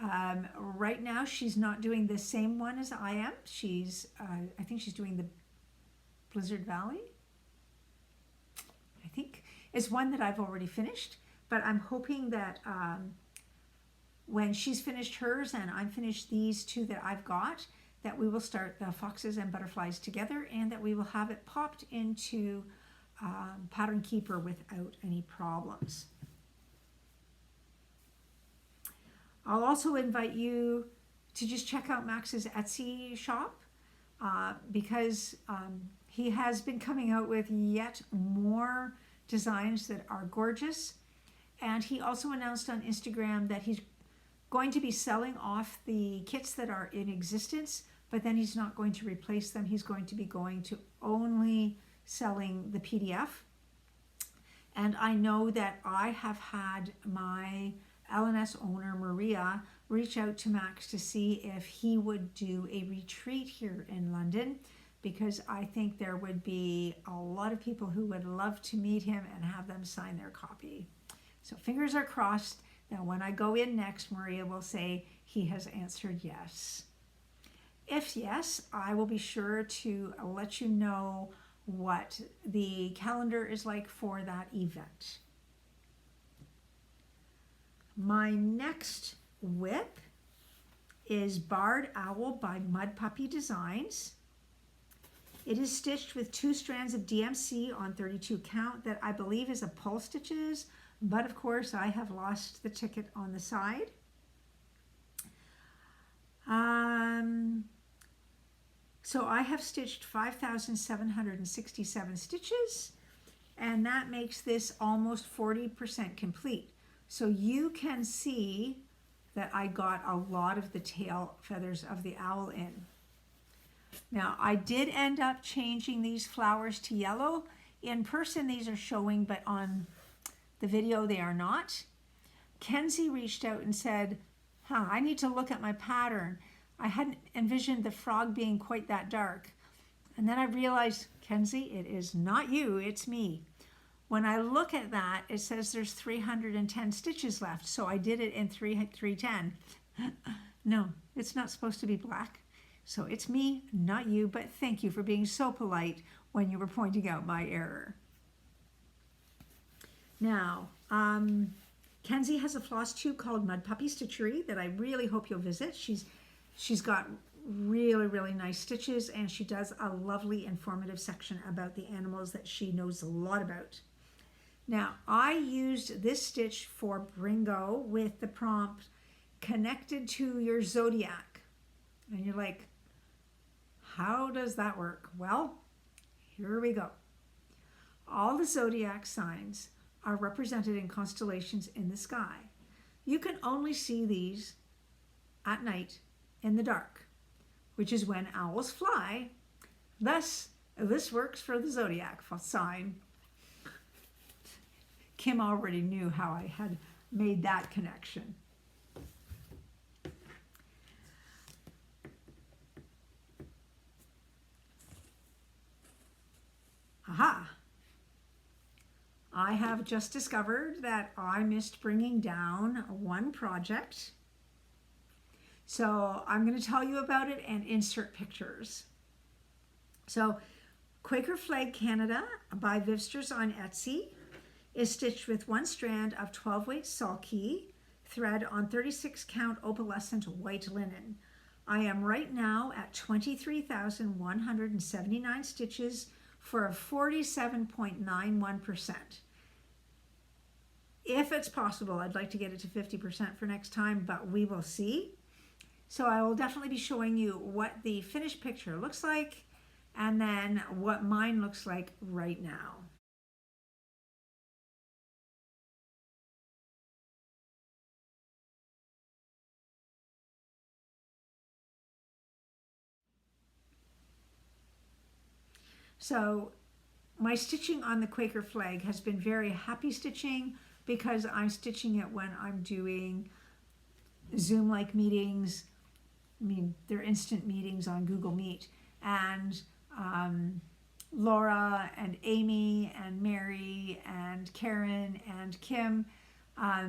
Right now she's not doing the same one as I am. She's, I think she's doing the Blizzard Valley. I think it's one that I've already finished, but I'm hoping that when she's finished hers and I'm finished these 2 that I've got, that we will start the foxes and butterflies together, and that we will have it popped into Pattern Keeper without any problems. I'll also invite you to just check out Max's Etsy shop because he has been coming out with yet more designs that are gorgeous. And he also announced on Instagram that he's going to be selling off the kits that are in existence, but then he's not going to replace them. He's going to be going to only selling the PDF. And I know that I have had my LNS owner, Maria, reach out to Max to see if he would do a retreat here in London, because I think there would be a lot of people who would love to meet him and have them sign their copy. So fingers are crossed that when I go in next, Maria will say he has answered yes. If yes, I will be sure to let you know what the calendar is like for that event. My next whip is Barred Owl by Mudpuppy Designs. It is stitched with 2 strands of DMC on 32 count that I believe is a pull stitches, but of course I have lost the ticket on the side. So I have stitched 5,767 stitches, and that makes this almost 40% complete. So you can see that I got a lot of the tail feathers of the owl in. Now I did end up changing these flowers to yellow. In person these are showing, but on the video they are not. Kenzie reached out and said, I need to look at my pattern. I hadn't envisioned the frog being quite that dark. And then I realized, Kenzie, it is not you, it's me. When I look at that, it says there's 310 stitches left, so I did it in 310. No, it's not supposed to be black. So it's me, not you, but thank you for being so polite when you were pointing out my error. Now, Kenzie has a floss tube called Mudpuppy Stitchery that I really hope you'll visit. She's got really, really nice stitches, and she does a lovely informative section about the animals that she knows a lot about. Now, I used this stitch for Brringo with the prompt connected to your zodiac. And you're like, how does that work? Well, here we go. All the zodiac signs are represented in constellations in the sky. You can only see these at night in the dark, which is when owls fly. Thus, this works for the zodiac sign. Kim already knew how I had made that connection. Aha! I have just discovered that I missed bringing down one project. So I'm going to tell you about it and insert pictures. So Quaker Flag Canada by Vivsters on Etsy is stitched with one strand of 12-weight sulky thread on 36 count opalescent white linen. I am right now at 23,179 stitches for a 47.91%. If it's possible, I'd like to get it to 50% for next time, but we will see. So I will definitely be showing you what the finished picture looks like and then what mine looks like right now. So my stitching on the Quaker flag has been very happy stitching because I'm stitching it when I'm doing Zoom-like meetings. I mean, they're instant meetings on Google Meet. And Laura and Amy and Mary and Karen and Kim, I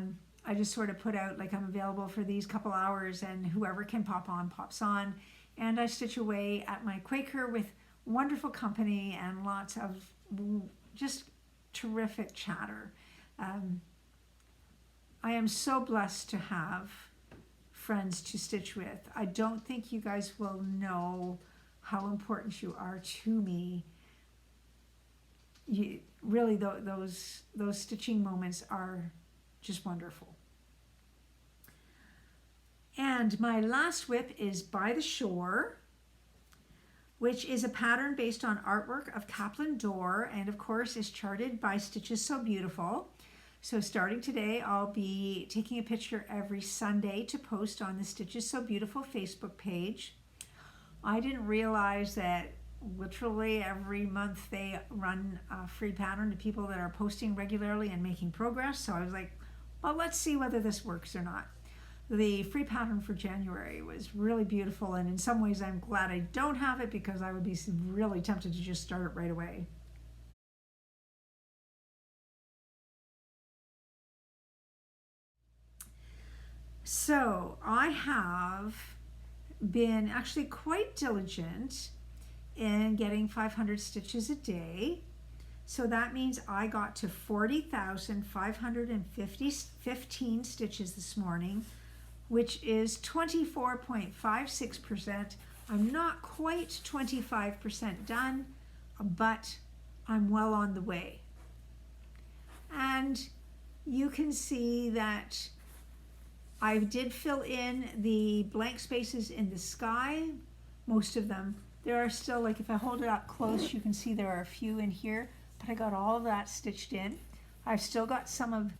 just sort of put out like I'm available for these couple hours and whoever can pop on, pops on. And I stitch away at my Quaker with wonderful company and lots of just terrific chatter. I am so blessed to have friends to stitch with. I don't think you guys will know how important you are to me. Really, those stitching moments are just wonderful. And my last whip is By the Shore, which is a pattern based on artwork of Kaplan Door, and of course is charted by Stitches So Beautiful. So starting today, I'll be taking a picture every Sunday to post on the Stitches So Beautiful Facebook page. I didn't realize that literally every month they run a free pattern to people that are posting regularly and making progress. So I was like, well, let's see whether this works or not. The free pattern for January was really beautiful, and in some ways I'm glad I don't have it because I would be really tempted to just start it right away. So I have been actually quite diligent in getting 500 stitches a day. So that means I got to 40,515 stitches this morning, which is 24.56%. I'm not quite 25% done, but I'm well on the way. And you can see that I did fill in the blank spaces in the sky, most of them. There are still, like if I hold it up close, you can see there are a few in here, but I got all of that stitched in. I've still got some of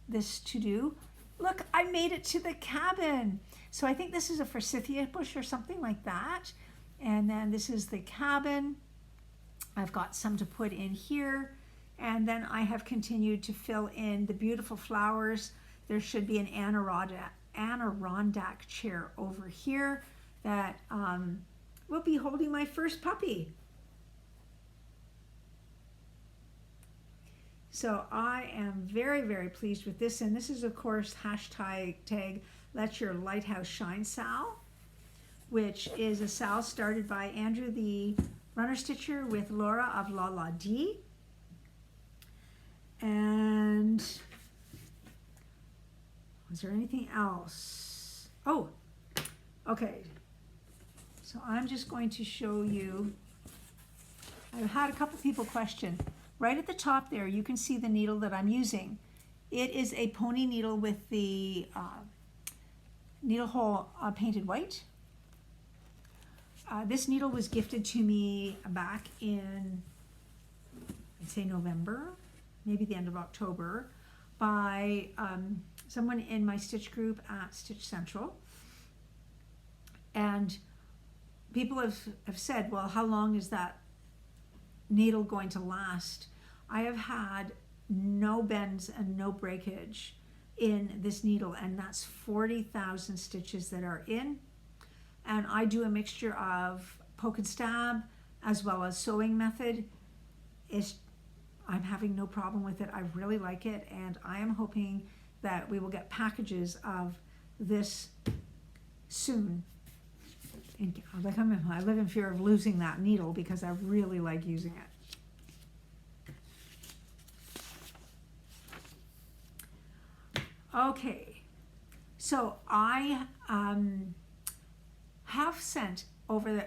this to do. Look, I made it to the cabin. So I think this is a forsythia bush or something like that. And then this is the cabin. I've got some to put in here. And then I have continued to fill in the beautiful flowers. There should be an Adirondack chair over here that will be holding my first puppy. So I am very, very pleased with this. And this is, of course, hashtag Let Your Lighthouse Shine Sal, which is a sal started by Andrew, the runner stitcher, with Laura of La La Dee. And was there anything else? Oh, okay. So I'm just going to show you. I've had a couple people question. Right at the top there, you can see the needle that I'm using. It is a pony needle with the needle hole painted white. This needle was gifted to me back in, I'd say November, maybe the end of October, by someone in my stitch group at Stitch Central. And people have said, well, how long is that needle going to last? I have had no bends and no breakage in this needle, and that's 40,000 stitches that are in. And I do a mixture of poke and stab as well as sewing method. I'm having no problem with it. I really like it, and I am hoping that we will get packages of this soon. And I live in fear of losing that needle because I really like using it. Okay, so I have sent over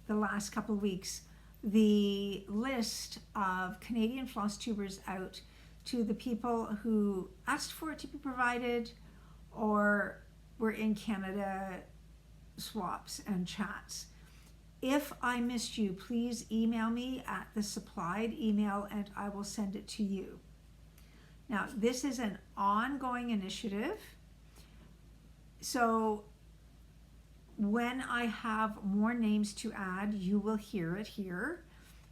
the last couple of weeks the list of Canadian Flosstubers out to the people who asked for it to be provided or were in Canada swaps and chats. If I missed you, please email me at the supplied email and I will send it to you. Now, this is an ongoing initiative, so when I have more names to add, you will hear it here,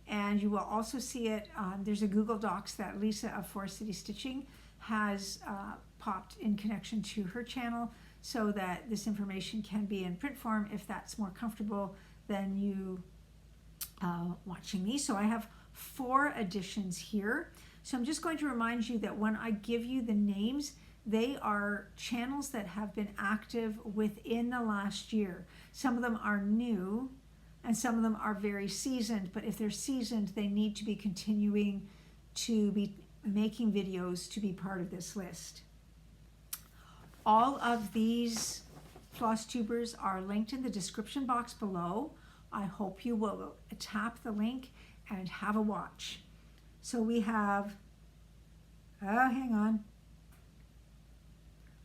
and you will also see it. There's a Google Docs that Lisa of Forest City Stitching has popped in connection to her channel, so that this information can be in print form if that's more comfortable than you watching me. So I have 4 editions here. So I'm just going to remind you that when I give you the names, they are channels that have been active within the last year. Some of them are new and some of them are very seasoned, but if they're seasoned, they need to be continuing to be making videos to be part of this list. All of these Flosstubers are linked in the description box below. I hope you will tap the link and have a watch. So we have, hang on.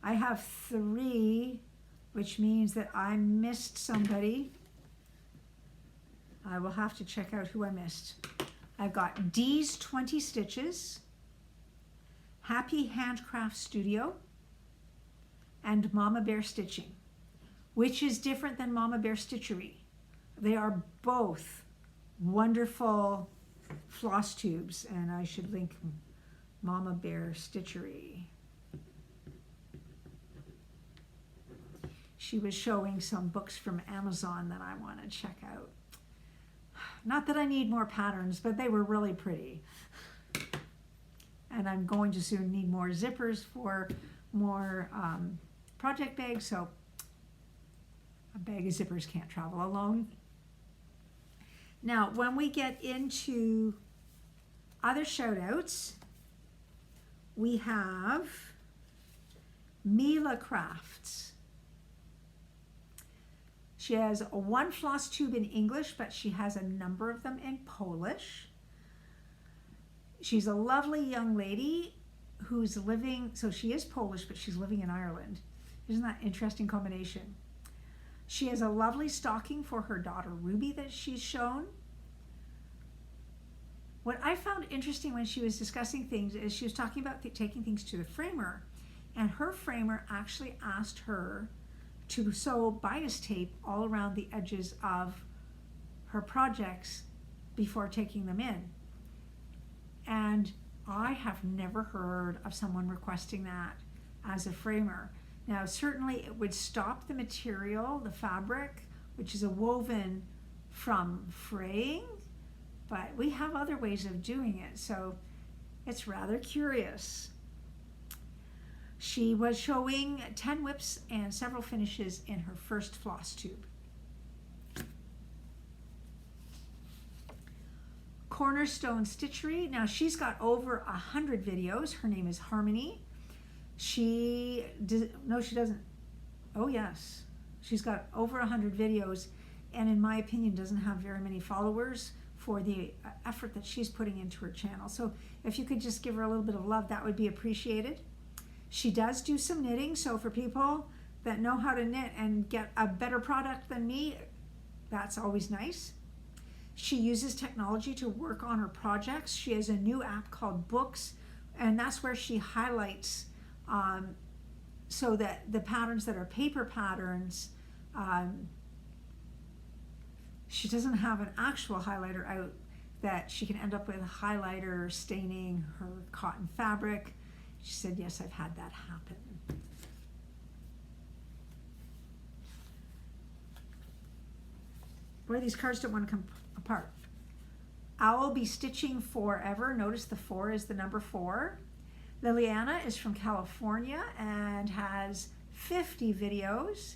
I have 3, which means that I missed somebody. I will have to check out who I missed. I've got D's 20 Stitches, Happy Handcraft Studio, and Mama Bear Stitching, which is different than Mama Bear Stitchery. They are both wonderful floss tubes, and I should link Mama Bear Stitchery. She was showing some books from Amazon that I want to check out. Not that I need more patterns, but they were really pretty. And I'm going to soon need more zippers for more project bags, so a bag of zippers can't travel alone. Now, when we get into other shout-outs, we have Mila Crafts. She has 1 floss tube in English, but she has a number of them in Polish. She's a lovely young lady who's living, so she is Polish, but she's living in Ireland. Isn't that an interesting combination? She has a lovely stocking for her daughter Ruby that she's shown. What I found interesting when she was discussing things is she was talking about taking things to the framer, and her framer actually asked her to sew bias tape all around the edges of her projects before taking them in. And I have never heard of someone requesting that as a framer. Now, certainly it would stop the material, the fabric, which is a woven, from fraying, but we have other ways of doing it, so it's rather curious. She was showing 10 whips and several finishes in her first floss tube. Cornerstone Stitchery. Now she's got over 100 videos. Her name is Harmony. No, she doesn't. Oh yes, she's got over 100 videos, and in my opinion doesn't have very many followers for the effort that she's putting into her channel. So if you could just give her a little bit of love, that would be appreciated. She does do some knitting, so for people that know how to knit and get a better product than me, that's always nice. She uses technology to work on her projects. She has a new app called Books, and that's where she highlights so that the patterns that are paper patterns, she doesn't have an actual highlighter out that she can end up with a highlighter staining her cotton fabric. She said, yes, I've had that happen. Boy, these cards don't want to come apart. I'll be stitching forever. Notice the 4 is the number 4. Liliana is from California and has 50 videos.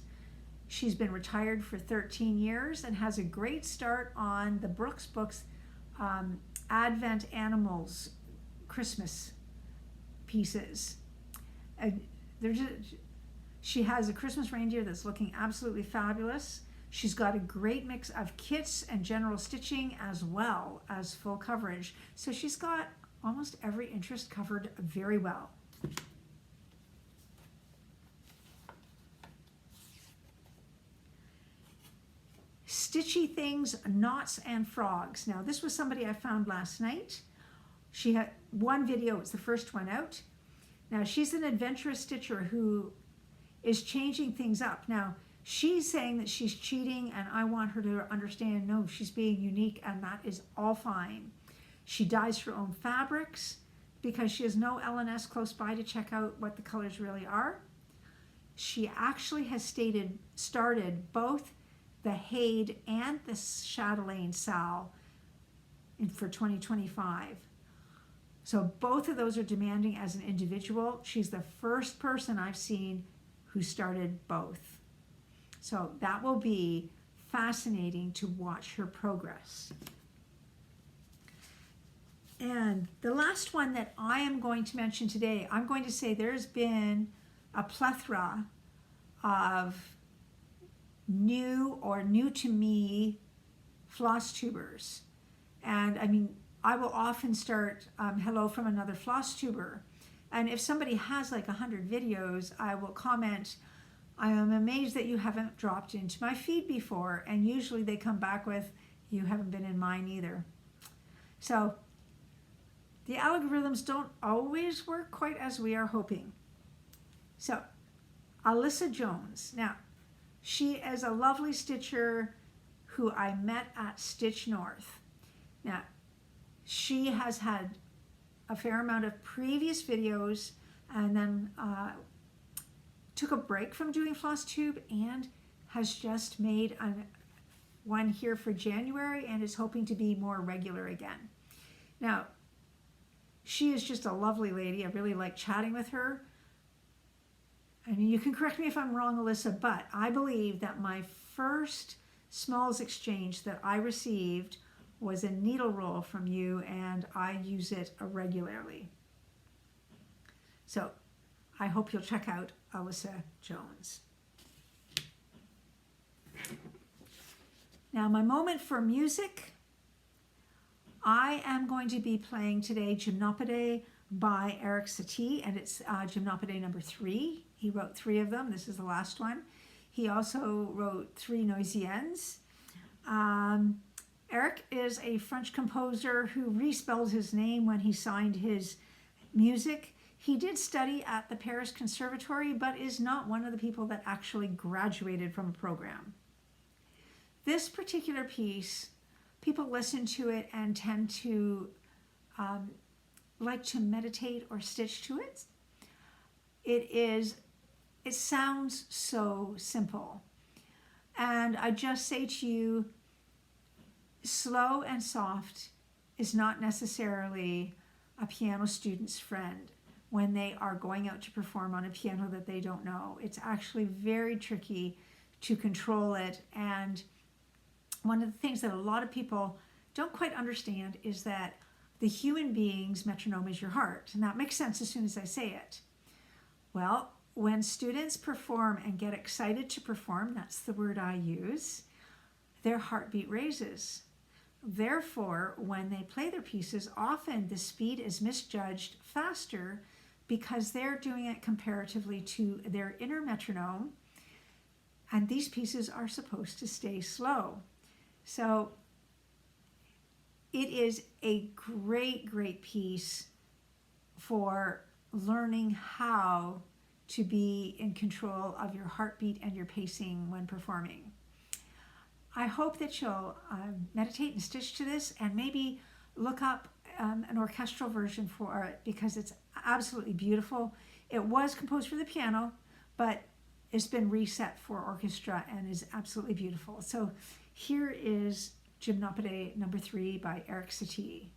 She's been retired for 13 years and has a great start on the Brooks Books Advent Animals Christmas pieces. She has a Christmas reindeer that's looking absolutely fabulous. She's got a great mix of kits and general stitching as well as full coverage. So she's got almost every interest covered very well. Stitchy Things, Knots and Frogs. Now this was somebody I found last night. She had one video, it's the first one out. Now she's an adventurous stitcher who is changing things up. Now she's saying that she's cheating, and I want her to understand, no, she's being unique, and that is all fine. She dyes her own fabrics because she has no LNS close by to check out what the colors really are. She actually has started both the Haid and the Chatelaine Sal for 2025. So both of those are demanding as an individual. She's the first person I've seen who started both. So that will be fascinating to watch her progress. And the last one that I am going to mention today, I'm going to say there's been a plethora of new or new to me Flosstubers. And I mean, I will often start hello from another Flosstuber. And if somebody has like 100 videos, I will comment, I am amazed that you haven't dropped into my feed before. And usually they come back with, you haven't been in mine either. So the algorithms don't always work quite as we are hoping. So Alyssa Jones. Now, she is a lovely stitcher who I met at Stitch North. Now, she has had a fair amount of previous videos and then took a break from doing Flosstube and has just made one here for January and is hoping to be more regular again. Now, she is just a lovely lady. I really like chatting with her. I mean, you can correct me if I'm wrong, Alyssa, but I believe that my first smalls exchange that I received was a needle roll from you, and I use it regularly. So I hope you'll check out Alyssa Jones. Now, my moment for music. I am going to be playing today Gymnopedie by Erik Satie, and it's Gymnopedie number 3. He wrote 3 of them. This is the last one. He also wrote 3 Noisiennes. Erik is a French composer who respelled his name when he signed his music. He did study at the Paris Conservatory, but is not one of the people that actually graduated from a program. This particular piece, people listen to it and tend to like to meditate or stitch to it. It sounds so simple. And I just say to you, slow and soft is not necessarily a piano student's friend when they are going out to perform on a piano that they don't know. It's actually very tricky to control it. And one of the things that a lot of people don't quite understand is that the human being's metronome is your heart. And that makes sense as soon as I say it. Well, when students perform and get excited to perform, that's the word I use, their heartbeat raises. Therefore, when they play their pieces, often the speed is misjudged faster because they're doing it comparatively to their inner metronome, and these pieces are supposed to stay slow. So it is a great, great piece for learning how to be in control of your heartbeat and your pacing when performing. I hope that you'll meditate and stitch to this, and maybe look up an orchestral version for it, because it's absolutely beautiful. It was composed for the piano, but it's been reset for orchestra and is absolutely beautiful. So here is Gymnopedie number 3 by Erik Satie.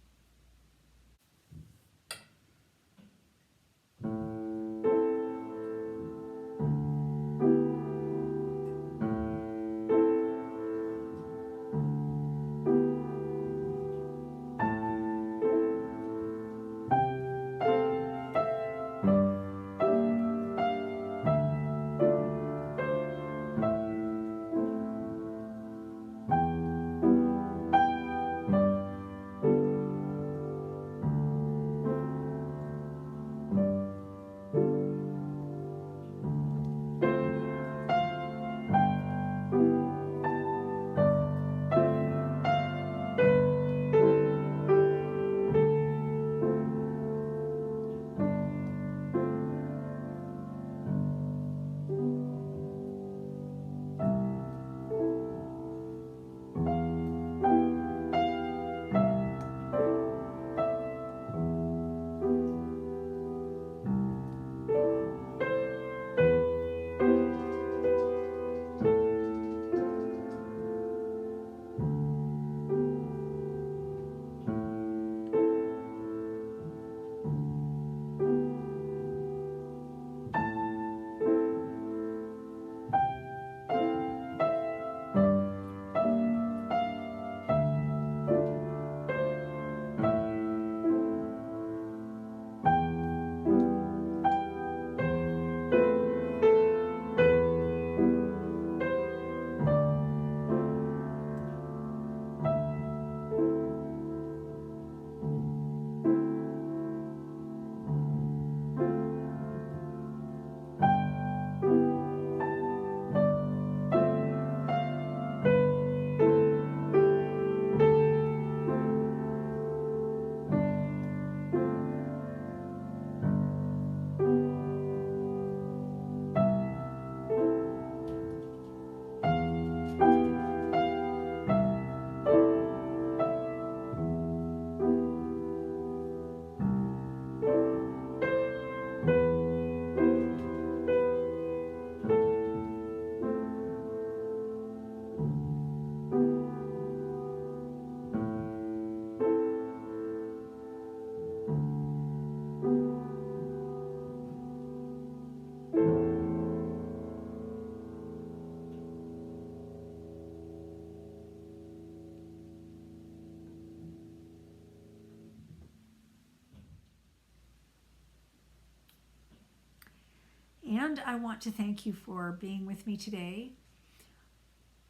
And I want to thank you for being with me today.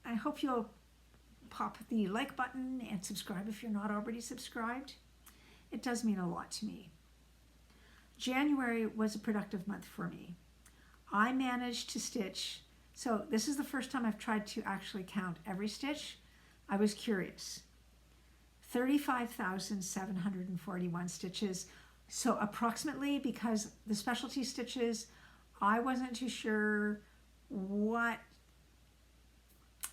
I hope you'll pop the like button and subscribe if you're not already subscribed. It does mean a lot to me. January was a productive month for me. I managed to stitch, so this is the first time I've tried to actually count every stitch. I was curious. 35,741 stitches. So approximately, because the specialty stitches, I wasn't too sure what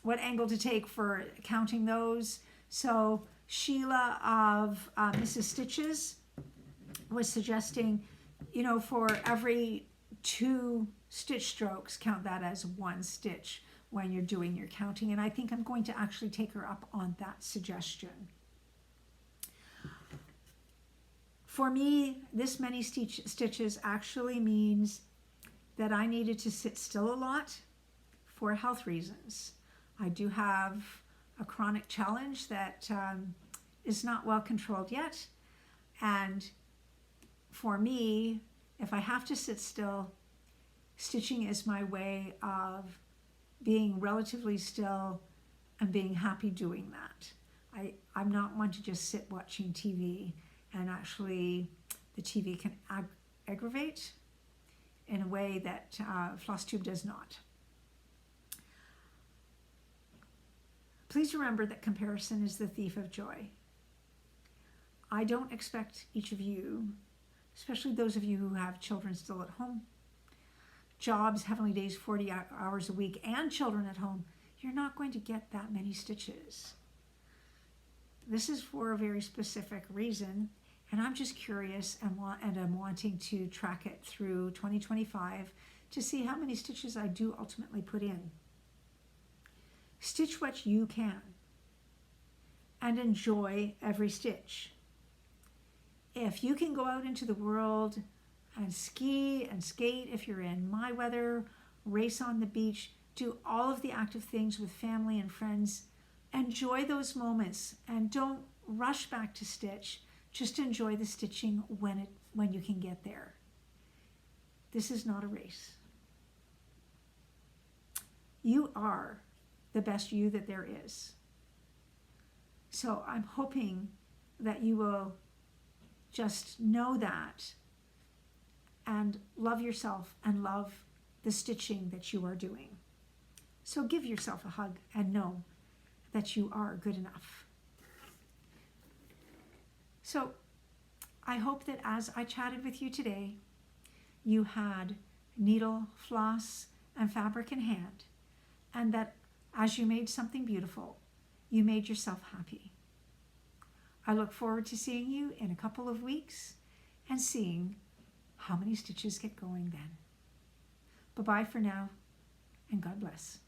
angle to take for counting those. So Sheila of Mrs. Stitches was suggesting, for every 2 stitch strokes, count that as 1 stitch when you're doing your counting. And I think I'm going to actually take her up on that suggestion. For me, this many stitches actually means that I needed to sit still a lot for health reasons. I do have a chronic challenge that is not well controlled yet. And for me, if I have to sit still, stitching is my way of being relatively still and being happy doing that. I'm not one to just sit watching TV, and actually the TV can aggravate in a way that Flosstube does not. Please remember that comparison is the thief of joy. I don't expect each of you, especially those of you who have children still at home, jobs, heavenly days, 40 hours a week, and children at home, you're not going to get that many stitches. This is for a very specific reason, and I'm just curious and I'm wanting to track it through 2025 to see how many stitches I do ultimately put in. Stitch what you can and enjoy every stitch. If you can go out into the world and ski and skate, if you're in my weather, race on the beach, do all of the active things with family and friends, enjoy those moments and don't rush back to stitch. Just enjoy the stitching when you can get there. This is not a race. You are the best you that there is. So I'm hoping that you will just know that and love yourself and love the stitching that you are doing. So give yourself a hug and know that you are good enough. So I hope that as I chatted with you today, you had needle, floss, and fabric in hand, and that as you made something beautiful, you made yourself happy. I look forward to seeing you in a couple of weeks and seeing how many stitches get going then. Bye-bye for now, and God bless.